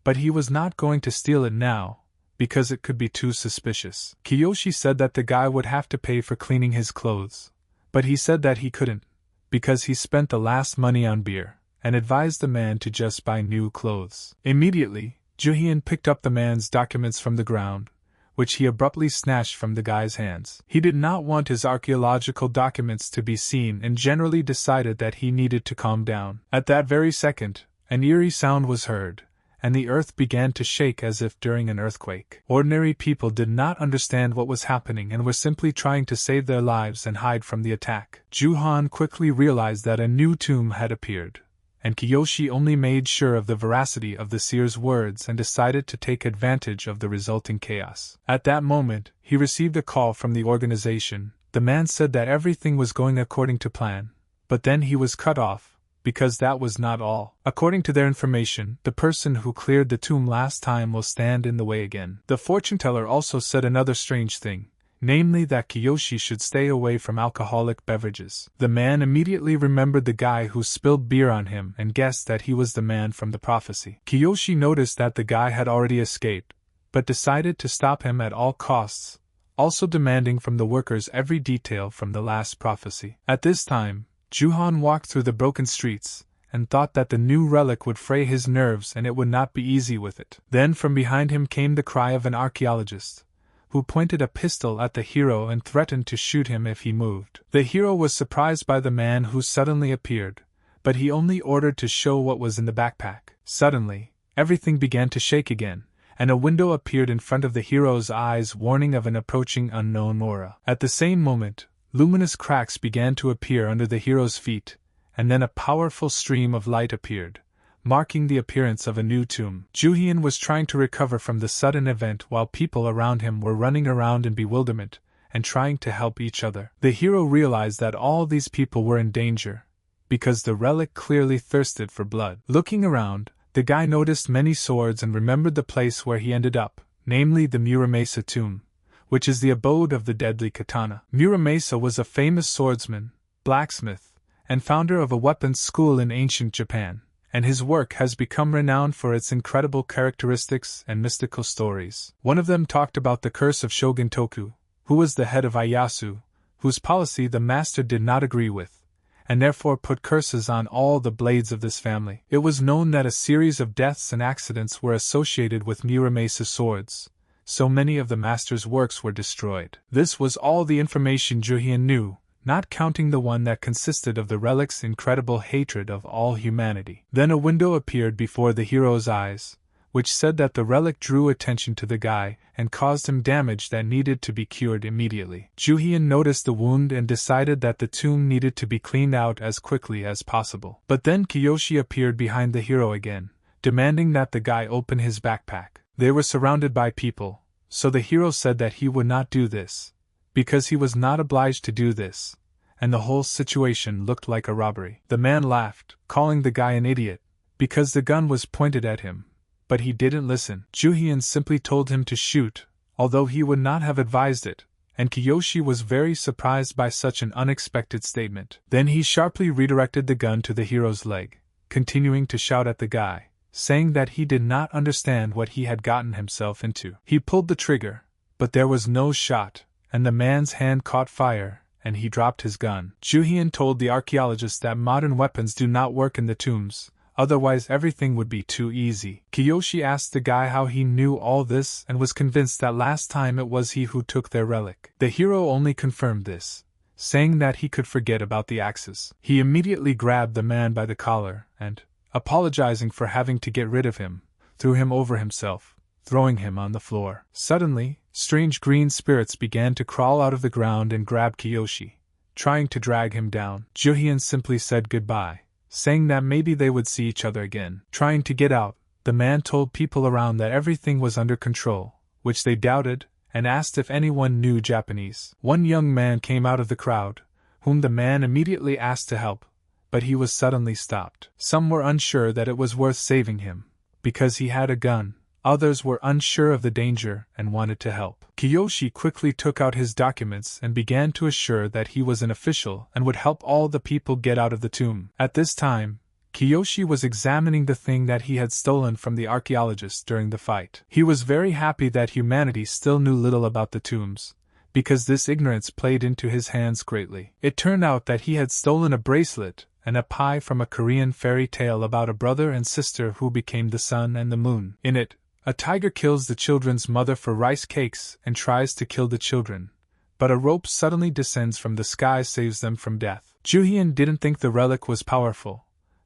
but he was not going to steal it now, because it could be too suspicious. Kiyoshi said that the guy would have to pay for cleaning his clothes, but he said that he couldn't, because he spent the last money on beer, and advised the man to just buy new clothes. Immediately, Juhyun picked up the man's documents from the ground, which he abruptly snatched from the guy's hands. He did not want his archaeological documents to be seen and generally decided that he needed to calm down. At that very second, an eerie sound was heard, and the earth began to shake as if during an earthquake. Ordinary people did not understand what was happening and were simply trying to save their lives and hide from the attack. Juhyun quickly realized that a new tomb had appeared, and Kiyoshi only made sure of the veracity of the seer's words and decided to take advantage of the resulting chaos. At that moment, he received a call from the organization. The man said that everything was going according to plan, but then he was cut off, because that was not all. According to their information, the person who cleared the tomb last time will stand in the way again. The fortune-teller also said another strange thing, namely that Kiyoshi should stay away from alcoholic beverages. The man immediately remembered the guy who spilled beer on him and guessed that he was the man from the prophecy. Kiyoshi noticed that the guy had already escaped, but decided to stop him at all costs, also demanding from the workers every detail from the last prophecy. At this time, Juhyun walked through the broken streets, and thought that the new relic would fray his nerves and it would not be easy with it. Then from behind him came the cry of an archaeologist, who pointed a pistol at the hero and threatened to shoot him if he moved. The hero was surprised by the man who suddenly appeared, but he only ordered to show what was in the backpack. Suddenly, everything began to shake again, and a window appeared in front of the hero's eyes, warning of an approaching unknown aura. At the same moment, luminous cracks began to appear under the hero's feet, and then a powerful stream of light appeared, marking the appearance of a new tomb. Juhyun was trying to recover from the sudden event while people around him were running around in bewilderment and trying to help each other. The hero realized that all these people were in danger, because the relic clearly thirsted for blood. Looking around, the guy noticed many swords and remembered the place where he ended up, namely the Muramasa tomb, which is the abode of the deadly katana. Muramasa was a famous swordsman, blacksmith, and founder of a weapons school in ancient Japan, and his work has become renowned for its incredible characteristics and mystical stories. One of them talked about the curse of Shogun Toku, who was the head of Ieyasu, whose policy the master did not agree with, and therefore put curses on all the blades of this family. It was known that a series of deaths and accidents were associated with Muramasa's swords, so many of the master's works were destroyed. This was all the information Juhien knew, not counting the one that consisted of the relic's incredible hatred of all humanity. Then a window appeared before the hero's eyes, which said that the relic drew attention to the guy and caused him damage that needed to be cured immediately. Juhien noticed the wound and decided that the tomb needed to be cleaned out as quickly as possible. But then Kiyoshi appeared behind the hero again, demanding that the guy open his backpack. They were surrounded by people, so the hero said that he would not do this, because he was not obliged to do this, and the whole situation looked like a robbery. The man laughed, calling the guy an idiot, because the gun was pointed at him, but he didn't listen. Juhien simply told him to shoot, although he would not have advised it, and Kiyoshi was very surprised by such an unexpected statement. Then he sharply redirected the gun to the hero's leg, continuing to shout at the guy, saying that he did not understand what he had gotten himself into. He pulled the trigger, but there was no shot, and the man's hand caught fire, and he dropped his gun. Juhien told the archaeologist that modern weapons do not work in the tombs, otherwise everything would be too easy. Kiyoshi asked the guy how he knew all this and was convinced that last time it was he who took their relic. The hero only confirmed this, saying that he could forget about the axes. He immediately grabbed the man by the collar and, apologizing for having to get rid of him, threw him over himself, throwing him on the floor. Suddenly, strange green spirits began to crawl out of the ground and grab Kiyoshi, trying to drag him down. Juhien simply said goodbye, saying that maybe they would see each other again. Trying to get out, the man told people around that everything was under control, which they doubted, and asked if anyone knew Japanese. One young man came out of the crowd, whom the man immediately asked to help, but he was suddenly stopped. Some were unsure that it was worth saving him, because he had a gun. Others were unsure of the danger and wanted to help. Kiyoshi quickly took out his documents and began to assure that he was an official and would help all the people get out of the tomb. At this time, Kiyoshi was examining the thing that he had stolen from the archaeologist during the fight. He was very happy that humanity still knew little about the tombs, because this ignorance played into his hands greatly. It turned out that he had stolen a bracelet and a pie from a Korean fairy tale about a brother and sister who became the sun and the moon. In it, a tiger kills the children's mother for rice cakes and tries to kill the children, but a rope suddenly descends from the sky, saves them from death. Juhien didn't think the relic was powerful,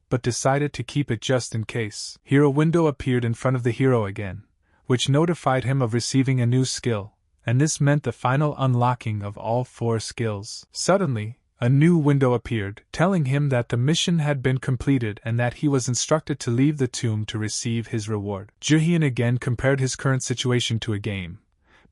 but decided to keep it just in case. Here a window appeared in front of the hero again, which notified him of receiving a new skill, and this meant the final unlocking of all 4 skills. Suddenly, a new window appeared, telling him that the mission had been completed and that he was instructed to leave the tomb to receive his reward. Juhien again compared his current situation to a game,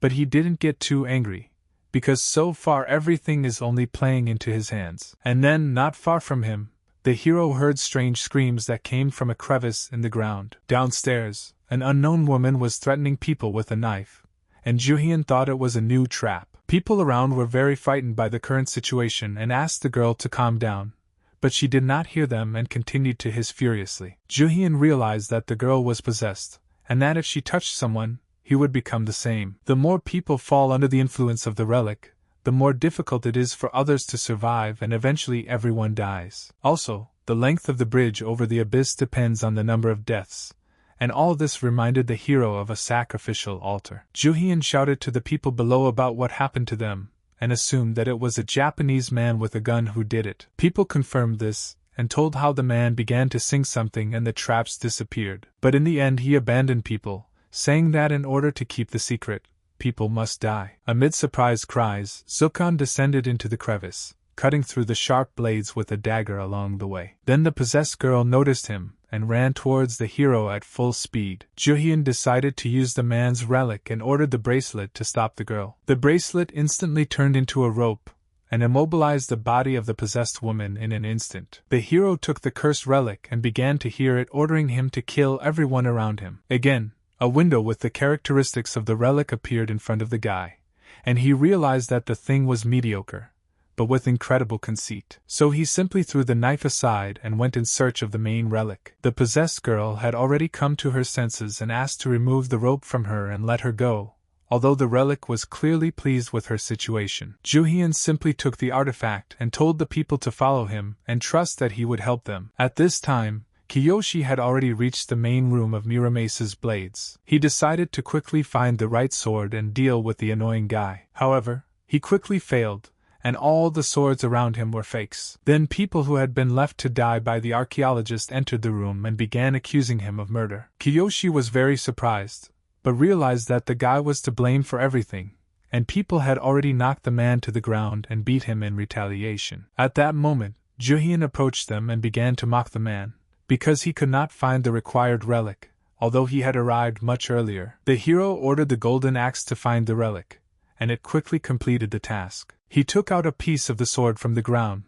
but he didn't get too angry, because so far everything is only playing into his hands. And then, not far from him, the hero heard strange screams that came from a crevice in the ground. Downstairs, an unknown woman was threatening people with a knife, and Juhien thought it was a new trap. People around were very frightened by the current situation and asked the girl to calm down, but she did not hear them and continued to hiss furiously. Juhien realized that the girl was possessed, and that if she touched someone, he would become the same. The more people fall under the influence of the relic, the more difficult it is for others to survive, and eventually everyone dies. Also, the length of the bridge over the abyss depends on the number of deaths, and all this reminded the hero of a sacrificial altar. Juhien shouted to the people below about what happened to them, and assumed that it was a Japanese man with a gun who did it. People confirmed this, and told how the man began to sing something and the traps disappeared. But in the end he abandoned people, saying that in order to keep the secret, people must die. Amid surprised cries, Zukan descended into the crevice, cutting through the sharp blades with a dagger along the way. Then the possessed girl noticed him, and ran towards the hero at full speed. Juhien decided to use the man's relic and ordered the bracelet to stop the girl. The bracelet instantly turned into a rope, and immobilized the body of the possessed woman in an instant. The hero took the cursed relic and began to hear it ordering him to kill everyone around him. Again, a window with the characteristics of the relic appeared in front of the guy, and he realized that the thing was mediocre, but with incredible conceit. So he simply threw the knife aside and went in search of the main relic. The possessed girl had already come to her senses and asked to remove the rope from her and let her go, although the relic was clearly pleased with her situation. Juhyun simply took the artifact and told the people to follow him and trust that he would help them. At this time, Kiyoshi had already reached the main room of Muramesa's blades. He decided to quickly find the right sword and deal with the annoying guy. However, he quickly failed, and all the swords around him were fakes. Then people who had been left to die by the archaeologist entered the room and began accusing him of murder. Kiyoshi was very surprised, but realized that the guy was to blame for everything, and people had already knocked the man to the ground and beat him in retaliation. At that moment, Juhyun approached them and began to mock the man, because he could not find the required relic, although he had arrived much earlier. The hero ordered the golden axe to find the relic, and it quickly completed the task. He took out a piece of the sword from the ground,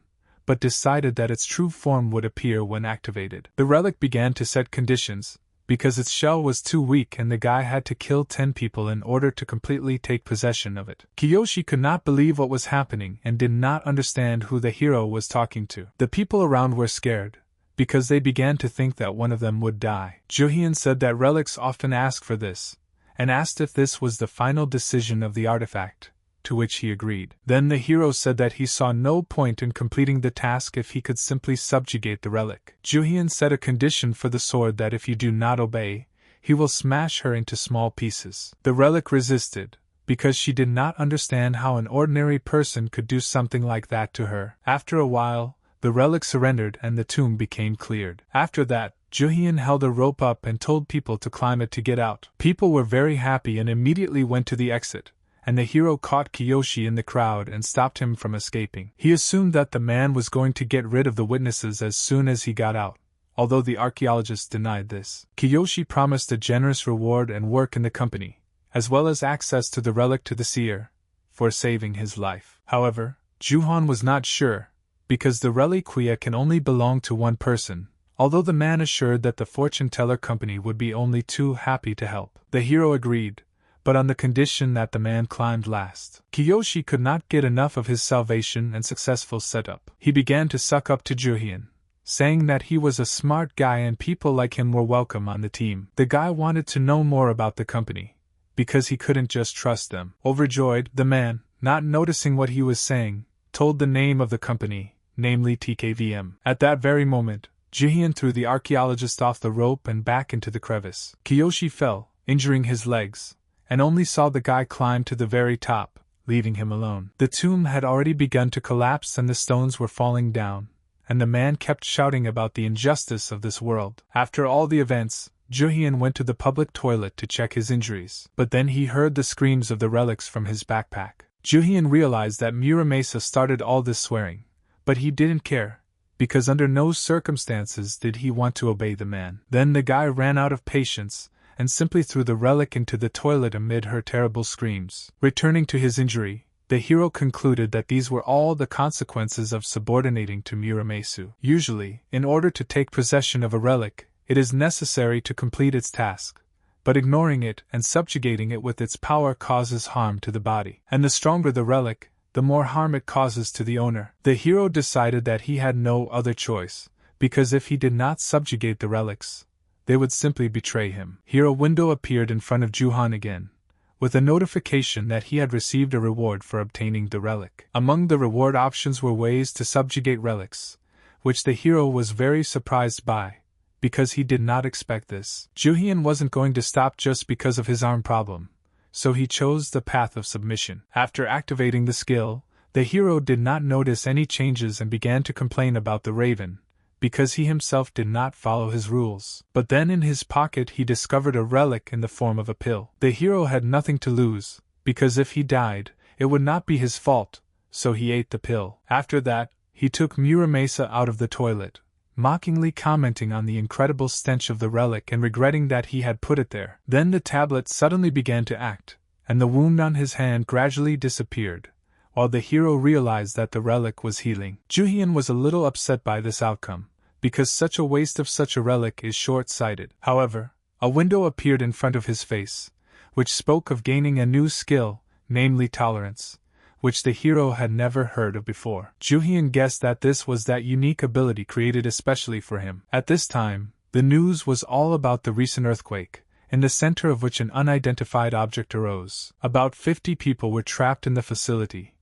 but decided that its true form would appear when activated. The relic began to set conditions, because its shell was too weak and the guy had to kill 10 people in order to completely take possession of it. Kiyoshi could not believe what was happening and did not understand who the hero was talking to. The people around were scared, because they began to think that one of them would die. Juhyun said that relics often ask for this, and asked if this was the final decision of the artifact, to which he agreed. Then the hero said that he saw no point in completing the task if he could simply subjugate the relic. Juhyun set a condition for the sword that if you do not obey, he will smash her into small pieces. The relic resisted, because she did not understand how an ordinary person could do something like that to her. After a while, the relic surrendered and the tomb became cleared. After that, Juhyun held a rope up and told people to climb it to get out. People were very happy and immediately went to the exit, and the hero caught Kiyoshi in the crowd and stopped him from escaping. He assumed that the man was going to get rid of the witnesses as soon as he got out, although the archaeologist denied this. Kiyoshi promised a generous reward and work in the company, as well as access to the relic to the seer, for saving his life. However, Juhyun was not sure, because the reliquia can only belong to one person, although the man assured that the fortune-teller company would be only too happy to help. The hero agreed, but on the condition that the man climbed last. Kiyoshi could not get enough of his salvation and successful setup. He began to suck up to Juhyun, saying that he was a smart guy and people like him were welcome on the team. The guy wanted to know more about the company, because he couldn't just trust them. Overjoyed, the man, not noticing what he was saying, told the name of the company, namely TKVM. At that very moment, Juhyun threw the archaeologist off the rope and back into the crevice. Kiyoshi fell, injuring his legs, and only saw the guy climb to the very top, leaving him alone. The tomb had already begun to collapse and the stones were falling down, and the man kept shouting about the injustice of this world. After all the events, Juhyun went to the public toilet to check his injuries, but then he heard the screams of the relics from his backpack. Juhyun realized that Muramesa started all this swearing, but he didn't care, because under no circumstances did he want to obey the man. Then the guy ran out of patience, and simply threw the relic into the toilet amid her terrible screams. Returning to his injury, the hero concluded that these were all the consequences of subordinating to Muramesu. Usually, in order to take possession of a relic, it is necessary to complete its task, but ignoring it and subjugating it with its power causes harm to the body. And the stronger the relic, the more harm it causes to the owner. The hero decided that he had no other choice, because if he did not subjugate the relics, they would simply betray him. Here a window appeared in front of Juhyun again, with a notification that he had received a reward for obtaining the relic. Among the reward options were ways to subjugate relics, which the hero was very surprised by, because he did not expect this. Juhyun wasn't going to stop just because of his arm problem, so he chose the path of submission. After activating the skill, the hero did not notice any changes and began to complain about the raven, because he himself did not follow his rules. But then in his pocket he discovered a relic in the form of a pill. The hero had nothing to lose, because if he died, it would not be his fault, so he ate the pill. After that, he took Muramesa out of the toilet, mockingly commenting on the incredible stench of the relic and regretting that he had put it there. Then the tablet suddenly began to act, and the wound on his hand gradually disappeared, while the hero realized that the relic was healing. Juhyun was a little upset by this outcome, because such a waste of such a relic is short-sighted. However, a window appeared in front of his face, which spoke of gaining a new skill, namely tolerance, which the hero had never heard of before. Juhyun guessed that this was that unique ability created especially for him. At this time, the news was all about the recent earthquake, in the center of which an unidentified object arose. About 50 people were trapped in the facility,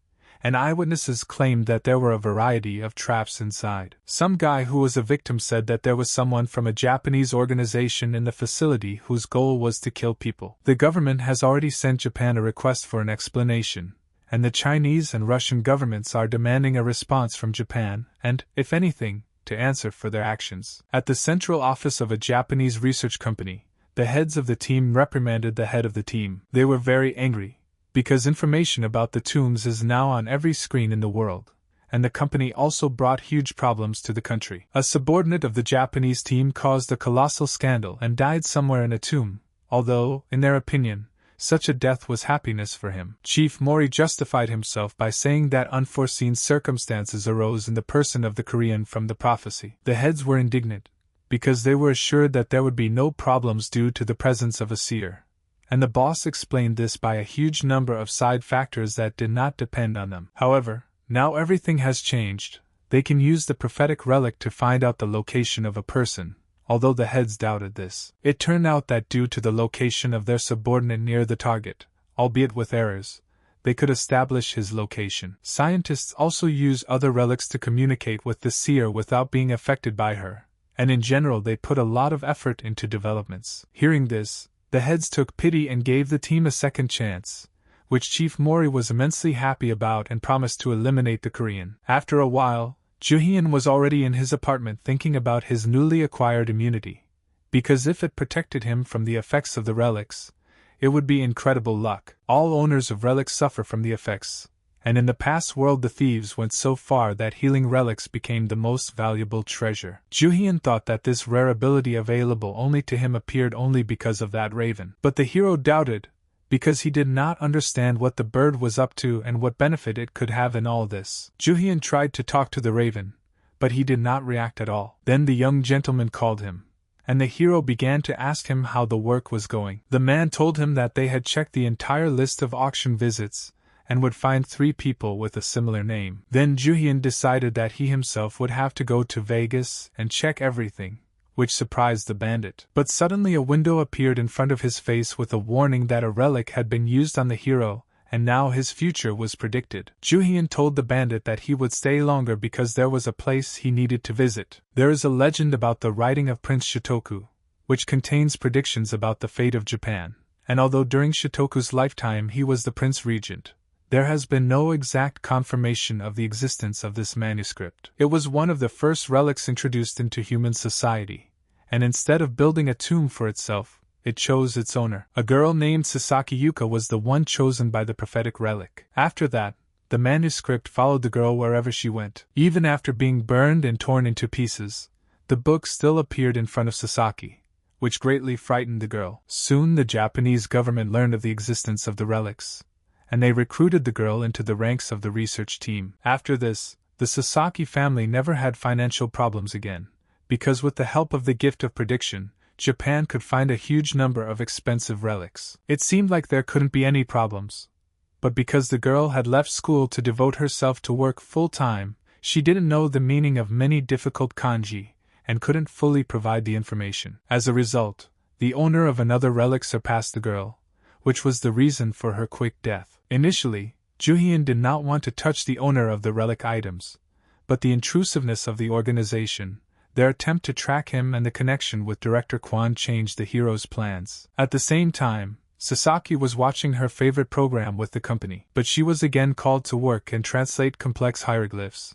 and eyewitnesses claimed that there were a variety of traps inside. Some guy who was a victim said that there was someone from a Japanese organization in the facility whose goal was to kill people. The government has already sent Japan a request for an explanation, and the Chinese and Russian governments are demanding a response from Japan and, if anything, to answer for their actions. At the central office of a Japanese research company, the heads of the team reprimanded the head of the team. They were very angry, because information about the tombs is now on every screen in the world, and the company also brought huge problems to the country. A subordinate of the Japanese team caused a colossal scandal and died somewhere in a tomb, although, in their opinion, such a death was happiness for him. Chief Mori justified himself by saying that unforeseen circumstances arose in the person of the Korean from the prophecy. The heads were indignant, because they were assured that there would be no problems due to the presence of a seer, and the boss explained this by a huge number of side factors that did not depend on them. However, now everything has changed. They can use the prophetic relic to find out the location of a person. Although the heads doubted this, it turned out that due to the location of their subordinate near the target, albeit with errors, they could establish his location. Scientists also use other relics to communicate with the seer without being affected by her, and in general they put a lot of effort into developments. Hearing this, the heads took pity and gave the team a second chance, which Chief Mori was immensely happy about and promised to eliminate the Korean. After a while, Juhyun was already in his apartment thinking about his newly acquired immunity, because if it protected him from the effects of the relics, it would be incredible luck. All owners of relics suffer from the effects, and in the past world the thieves went so far that healing relics became the most valuable treasure. Juhyun thought that this rare ability available only to him appeared only because of that raven. But the hero doubted, because he did not understand what the bird was up to and what benefit it could have in all this. Juhyun tried to talk to the raven, but he did not react at all. Then the young gentleman called him, and the hero began to ask him how the work was going. The man told him that they had checked the entire list of auction visits, and would find 3 people with a similar name. Then Juhyun decided that he himself would have to go to Vegas and check everything, which surprised the bandit. But suddenly a window appeared in front of his face with a warning that a relic had been used on the hero, and now his future was predicted. Juhyun told the bandit that he would stay longer because there was a place he needed to visit. There is a legend about the writing of Prince Shotoku, which contains predictions about the fate of Japan, and although during Shotoku's lifetime he was the prince regent, there has been no exact confirmation of the existence of this manuscript. It was one of the first relics introduced into human society, and instead of building a tomb for itself, it chose its owner. A girl named Sasaki Yuka was the one chosen by the prophetic relic. After that, the manuscript followed the girl wherever she went. Even after being burned and torn into pieces, the book still appeared in front of Sasaki, which greatly frightened the girl. Soon the Japanese government learned of the existence of the relics, and they recruited the girl into the ranks of the research team. After this, the Sasaki family never had financial problems again, because with the help of the gift of prediction, Japan could find a huge number of expensive relics. It seemed like there couldn't be any problems, but because the girl had left school to devote herself to work full-time, she didn't know the meaning of many difficult kanji, and couldn't fully provide the information. As a result, the owner of another relic surpassed the girl, which was the reason for her quick death. Initially, Juhyun did not want to touch the owner of the relic items, but the intrusiveness of the organization, their attempt to track him and the connection with Director Kwan changed the hero's plans. At the same time, Sasaki was watching her favorite program with the company, but she was again called to work and translate complex hieroglyphs.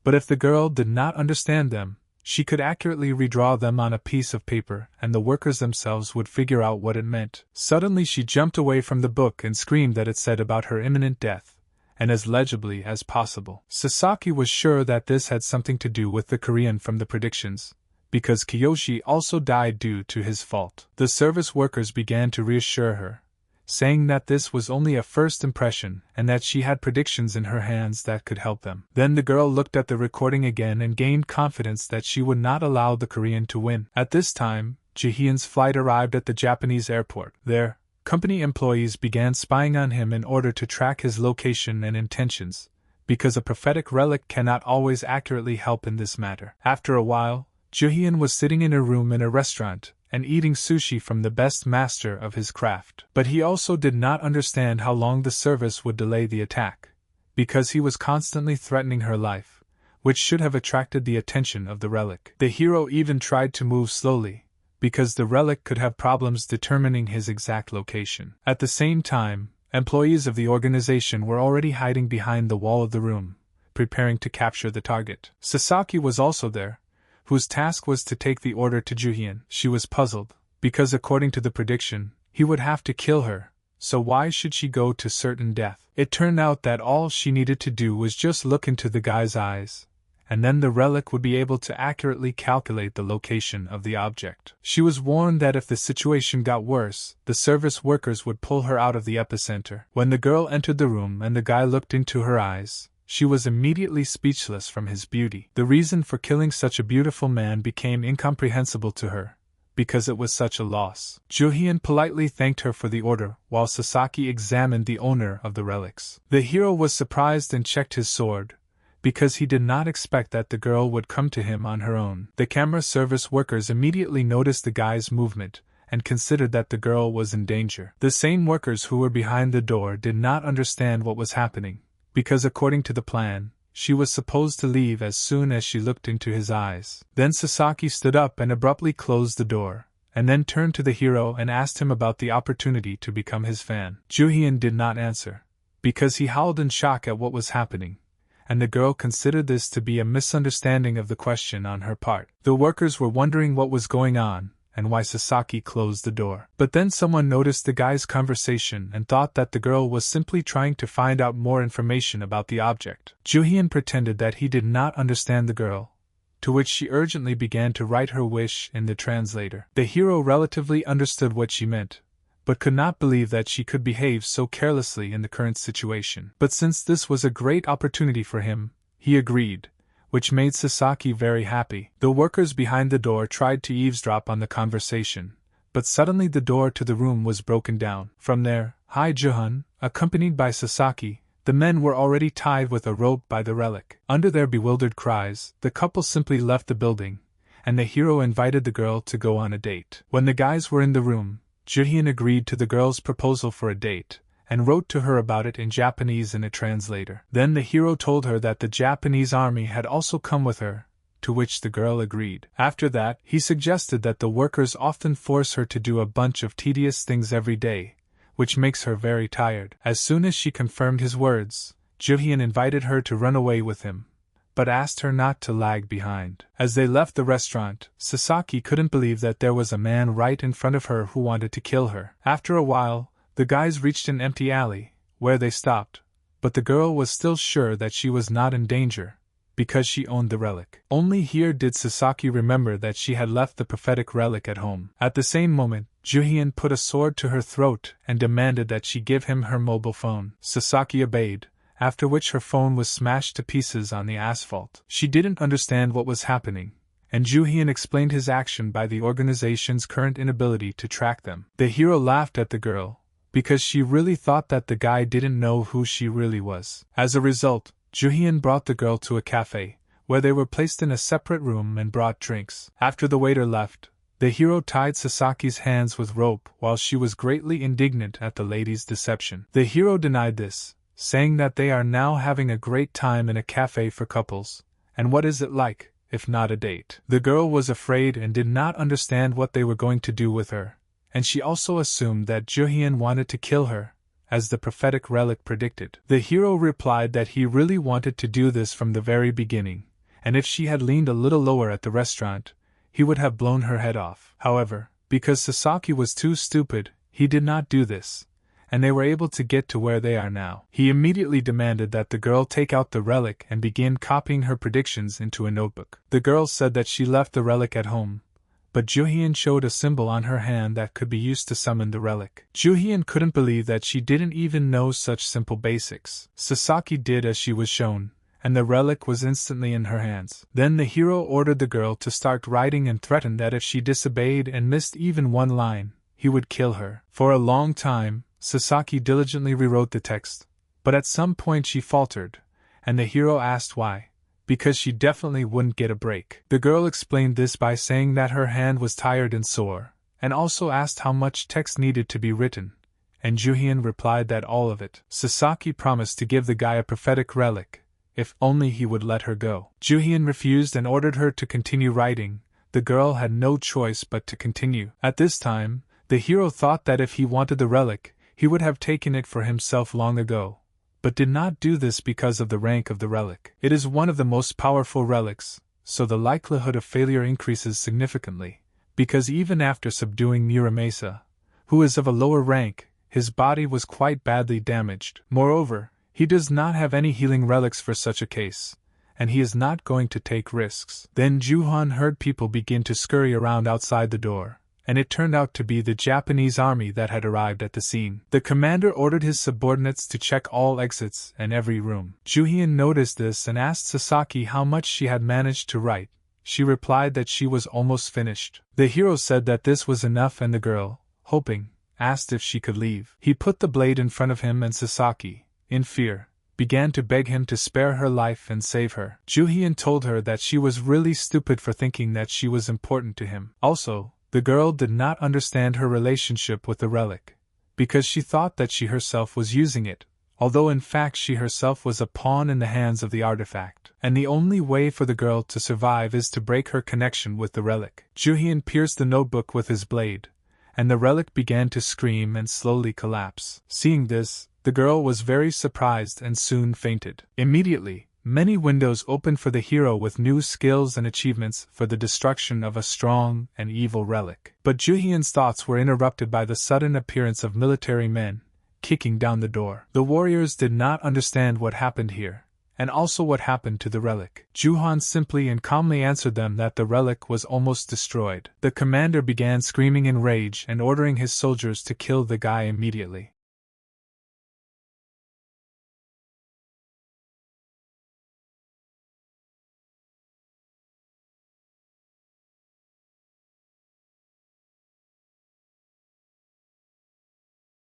But if the girl did not understand them, she could accurately redraw them on a piece of paper, and the workers themselves would figure out what it meant. Suddenly she jumped away from the book and screamed that it said about her imminent death, and as legibly as possible. Sasaki was sure that this had something to do with the Korean from the predictions, because Kiyoshi also died due to his fault. The service workers began to reassure her, saying that this was only a first impression and that she had predictions in her hands that could help them. Then the girl looked at the recording again and gained confidence that she would not allow the Korean to win. At this time, Jaehyun's flight arrived at the Japanese airport. There, Company employees began spying on him in order to track his location and intentions, because a prophetic relic cannot always accurately help in this matter. After a while, Juhyun was sitting in a room in a restaurant and eating sushi from the best master of his craft. But he also did not understand how long the service would delay the attack, because he was constantly threatening her life, which should have attracted the attention of the relic. The hero even tried to move slowly, because the relic could have problems determining his exact location. At the same time, employees of the organization were already hiding behind the wall of the room, preparing to capture the target. Sasaki was also there, whose task was to take the order to Juhyun. She was puzzled, because according to the prediction, he would have to kill her, so why should she go to certain death? It turned out that all she needed to do was just look into the guy's eyes, and then the relic would be able to accurately calculate the location of the object. She was warned that if the situation got worse, the service workers would pull her out of the epicenter. When the girl entered the room and the guy looked into her eyes, she was immediately speechless from his beauty. The reason for killing such a beautiful man became incomprehensible to her, because it was such a loss. Juhyun politely thanked her for the order, while Sasaki examined the owner of the relics. The hero was surprised and checked his sword, because he did not expect that the girl would come to him on her own. The camera service workers immediately noticed the guy's movement, and considered that the girl was in danger. The same workers who were behind the door did not understand what was happening, because according to the plan, she was supposed to leave as soon as she looked into his eyes. Then Sasaki stood up and abruptly closed the door, and then turned to the hero and asked him about the opportunity to become his fan. Juhyun did not answer, because he howled in shock at what was happening, and the girl considered this to be a misunderstanding of the question on her part. The workers were wondering what was going on, and why Sasaki closed the door. But then someone noticed the guy's conversation and thought that the girl was simply trying to find out more information about the object. Juhyun pretended that he did not understand the girl, to which she urgently began to write her wish in the translator. The hero relatively understood what she meant, but could not believe that she could behave so carelessly in the current situation. But since this was a great opportunity for him, he agreed, which made Sasaki very happy. The workers behind the door tried to eavesdrop on the conversation, but suddenly the door to the room was broken down. From there, Juhyun, accompanied by Sasaki, the men were already tied with a rope by the relic. Under their bewildered cries, the couple simply left the building, and the hero invited the girl to go on a date. When the guys were in the room, Juhyun agreed to the girl's proposal for a date, and wrote to her about it in Japanese in a translator. Then the hero told her that the Japanese army had also come with her, to which the girl agreed. After that, he suggested that the workers often force her to do a bunch of tedious things every day, which makes her very tired. As soon as she confirmed his words, Juhyun invited her to run away with him, but asked her not to lag behind. As they left the restaurant, Sasaki couldn't believe that there was a man right in front of her who wanted to kill her. After a while, the guys reached an empty alley, where they stopped, but the girl was still sure that she was not in danger, because she owned the relic. Only here did Sasaki remember that she had left the prophetic relic at home. At the same moment, Juhyun put a sword to her throat and demanded that she give him her mobile phone. Sasaki obeyed, after which her phone was smashed to pieces on the asphalt. She didn't understand what was happening, and Juhyun explained his action by the organization's current inability to track them. The hero laughed at the girl, because she really thought that the guy didn't know who she really was. As a result, Juhyun brought the girl to a cafe, where they were placed in a separate room and brought drinks. After the waiter left, the hero tied Sasaki's hands with rope while she was greatly indignant at the lady's deception. The hero denied this, saying that they are now having a great time in a cafe for couples, and what is it like, if not a date? The girl was afraid and did not understand what they were going to do with her, and she also assumed that Juhyun wanted to kill her, as the prophetic relic predicted. The hero replied that he really wanted to do this from the very beginning, and if she had leaned a little lower at the restaurant, he would have blown her head off. However, because Sasaki was too stupid, he did not do this, and they were able to get to where they are now. He immediately demanded that the girl take out the relic and begin copying her predictions into a notebook. The girl said that she left the relic at home, but Juhyun showed a symbol on her hand that could be used to summon the relic. Juhyun couldn't believe that she didn't even know such simple basics. Sasaki did as she was shown, and the relic was instantly in her hands. Then the hero ordered the girl to start writing and threatened that if she disobeyed and missed even one line, he would kill her. For a long time, Sasaki diligently rewrote the text, but at some point she faltered, and the hero asked why. Because she definitely wouldn't get a break. The girl explained this by saying that her hand was tired and sore, and also asked how much text needed to be written, and Juhyun replied that all of it. Sasaki promised to give the guy a prophetic relic, if only he would let her go. Juhyun refused and ordered her to continue writing. The girl had no choice but to continue. At this time, the hero thought that if he wanted the relic, he would have taken it for himself long ago, but did not do this because of the rank of the relic. It is one of the most powerful relics, so the likelihood of failure increases significantly, because even after subduing Muramasa, who is of a lower rank, his body was quite badly damaged. Moreover, he does not have any healing relics for such a case, and he is not going to take risks. Then Juhyun heard people begin to scurry around outside the door, and it turned out to be the Japanese army that had arrived at the scene. The commander ordered his subordinates to check all exits and every room. Juhyun noticed this and asked Sasaki how much she had managed to write. She replied that she was almost finished. The hero said that this was enough, and the girl, hoping, asked if she could leave. He put the blade in front of him, and Sasaki, in fear, began to beg him to spare her life and save her. Juhyun told her that she was really stupid for thinking that she was important to him. Also, the girl did not understand her relationship with the relic, because she thought that she herself was using it, although in fact she herself was a pawn in the hands of the artifact. And the only way for the girl to survive is to break her connection with the relic. Juhyun pierced the notebook with his blade, and the relic began to scream and slowly collapse. Seeing this, the girl was very surprised and soon fainted. Immediately, many windows opened for the hero with new skills and achievements for the destruction of a strong and evil relic. But Juhyun's thoughts were interrupted by the sudden appearance of military men, kicking down the door. The warriors did not understand what happened here, and also what happened to the relic. Juhyun simply and calmly answered them that the relic was almost destroyed. The commander began screaming in rage and ordering his soldiers to kill the guy immediately.